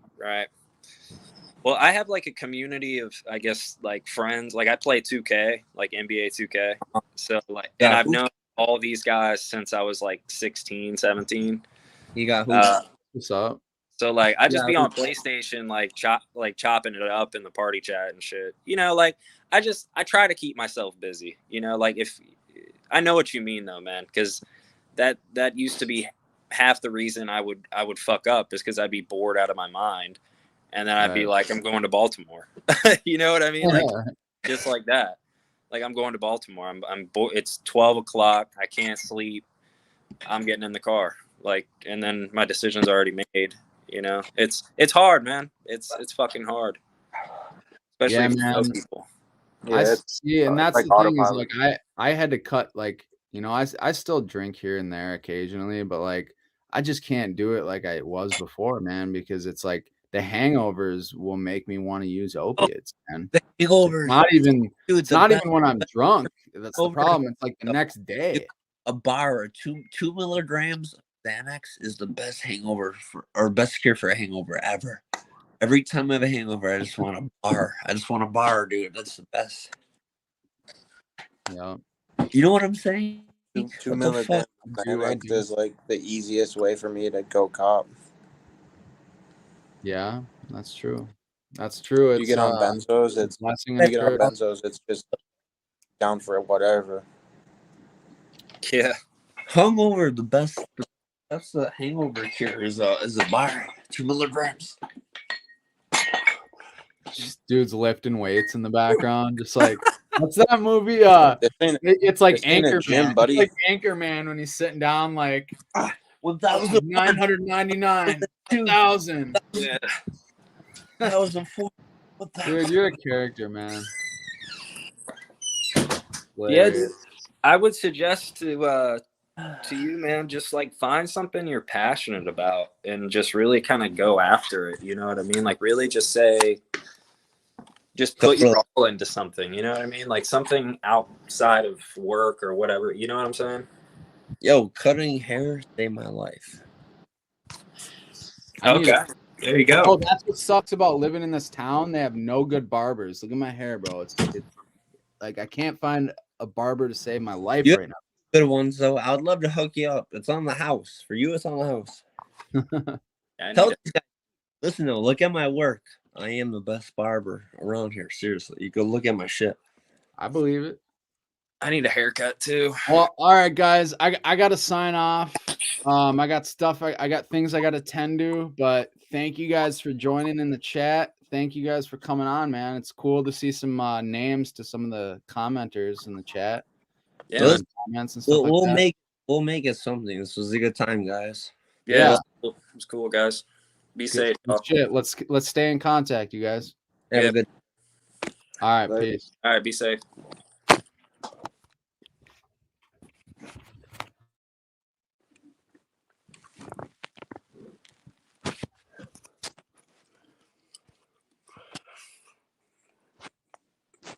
D: Well, I have like a community of, I guess, like friends. Like I play 2K, like NBA 2K. So like, and I've known all these guys since I was like 16, 17.
E: You got who?
A: What's up?
D: So like, I just be on PlayStation, like chopping it up in the party chat and shit. You know, like I try to keep myself busy. You know, like if I know what you mean though, man, because that used to be half the reason I would fuck up is because I'd be bored out of my mind, and then I'd be like, I'm going to Baltimore. You know what I mean? Like just like that. Like I'm going to Baltimore. It's 12 o'clock. I can't sleep. I'm getting in the car. Like, and then my decision's already made. You know, it's hard, man. It's fucking hard, especially for people.
A: Yeah, I see, and that's like the thing is like I had to cut, like, you know, I still drink here and there occasionally, but like I just can't do it like I was before, man, because it's like the hangovers will make me want to use opiates, man.
E: The hangovers.
A: It's not even when I'm drunk. That's the problem. It's like the next day.
E: A bar or 2 milligrams of Xanax is the best best cure for a hangover ever. Every time I have a hangover, I just want a bar. Dude. That's the best.
A: Yeah.
E: You know what I'm saying?
B: 2 milligrams of Xanax is like the easiest way for me to go cop.
A: Yeah, that's true. That's true.
B: You get on benzos, it's just down for whatever.
D: Yeah.
E: Hungover, the best. That's the hangover cure. Is a bar, 2 milligrams.
A: Just dudes lifting weights in the background, just like what's that movie? It's like Anchorman, buddy. It's like Anchorman when he's sitting down, like 1,999, 2,000.
D: Yeah.
E: That was a
A: dude. You're a character, man.
D: Yeah, dude. I would suggest to you, man, just like find something you're passionate about and just really kind of go after it. You know what I mean? Like really just put your all into something. You know what I mean? Like something outside of work or whatever. You know what I'm saying?
E: Yo, cutting hair saved my life.
A: I need
D: Okay, there you go.
A: Oh, that's what sucks about living in this town. They have no good barbers. Look at my hair, bro. It's like I can't find a barber to save my life
E: You
A: right now.
E: Good ones though. I would love to hook you up. It's on the house. For you, it's on the house.
D: I
E: Tell
D: need
E: these guys, listen though, look at my work. I am the best barber around here. Seriously. You go look at my shit.
A: I believe it.
D: I need a haircut too.
A: Well, all right, guys. I gotta sign off. I got stuff. I got things I gotta tend to. But thank you guys for joining in the chat. Thank you guys for coming on, man. It's cool to see some names to some of the commenters in the chat.
D: Yeah,
E: Let's-
A: Comments and stuff
E: we'll
A: like that.
E: we'll make it something. This was a good time, guys.
A: Yeah.
D: It was cool, guys. Be
A: Good
D: safe. y'all.
A: shit. Let's stay in contact, you guys.
E: Have
D: Yeah.
E: a good
A: All right,
B: Later.
A: peace.
D: All right, be safe.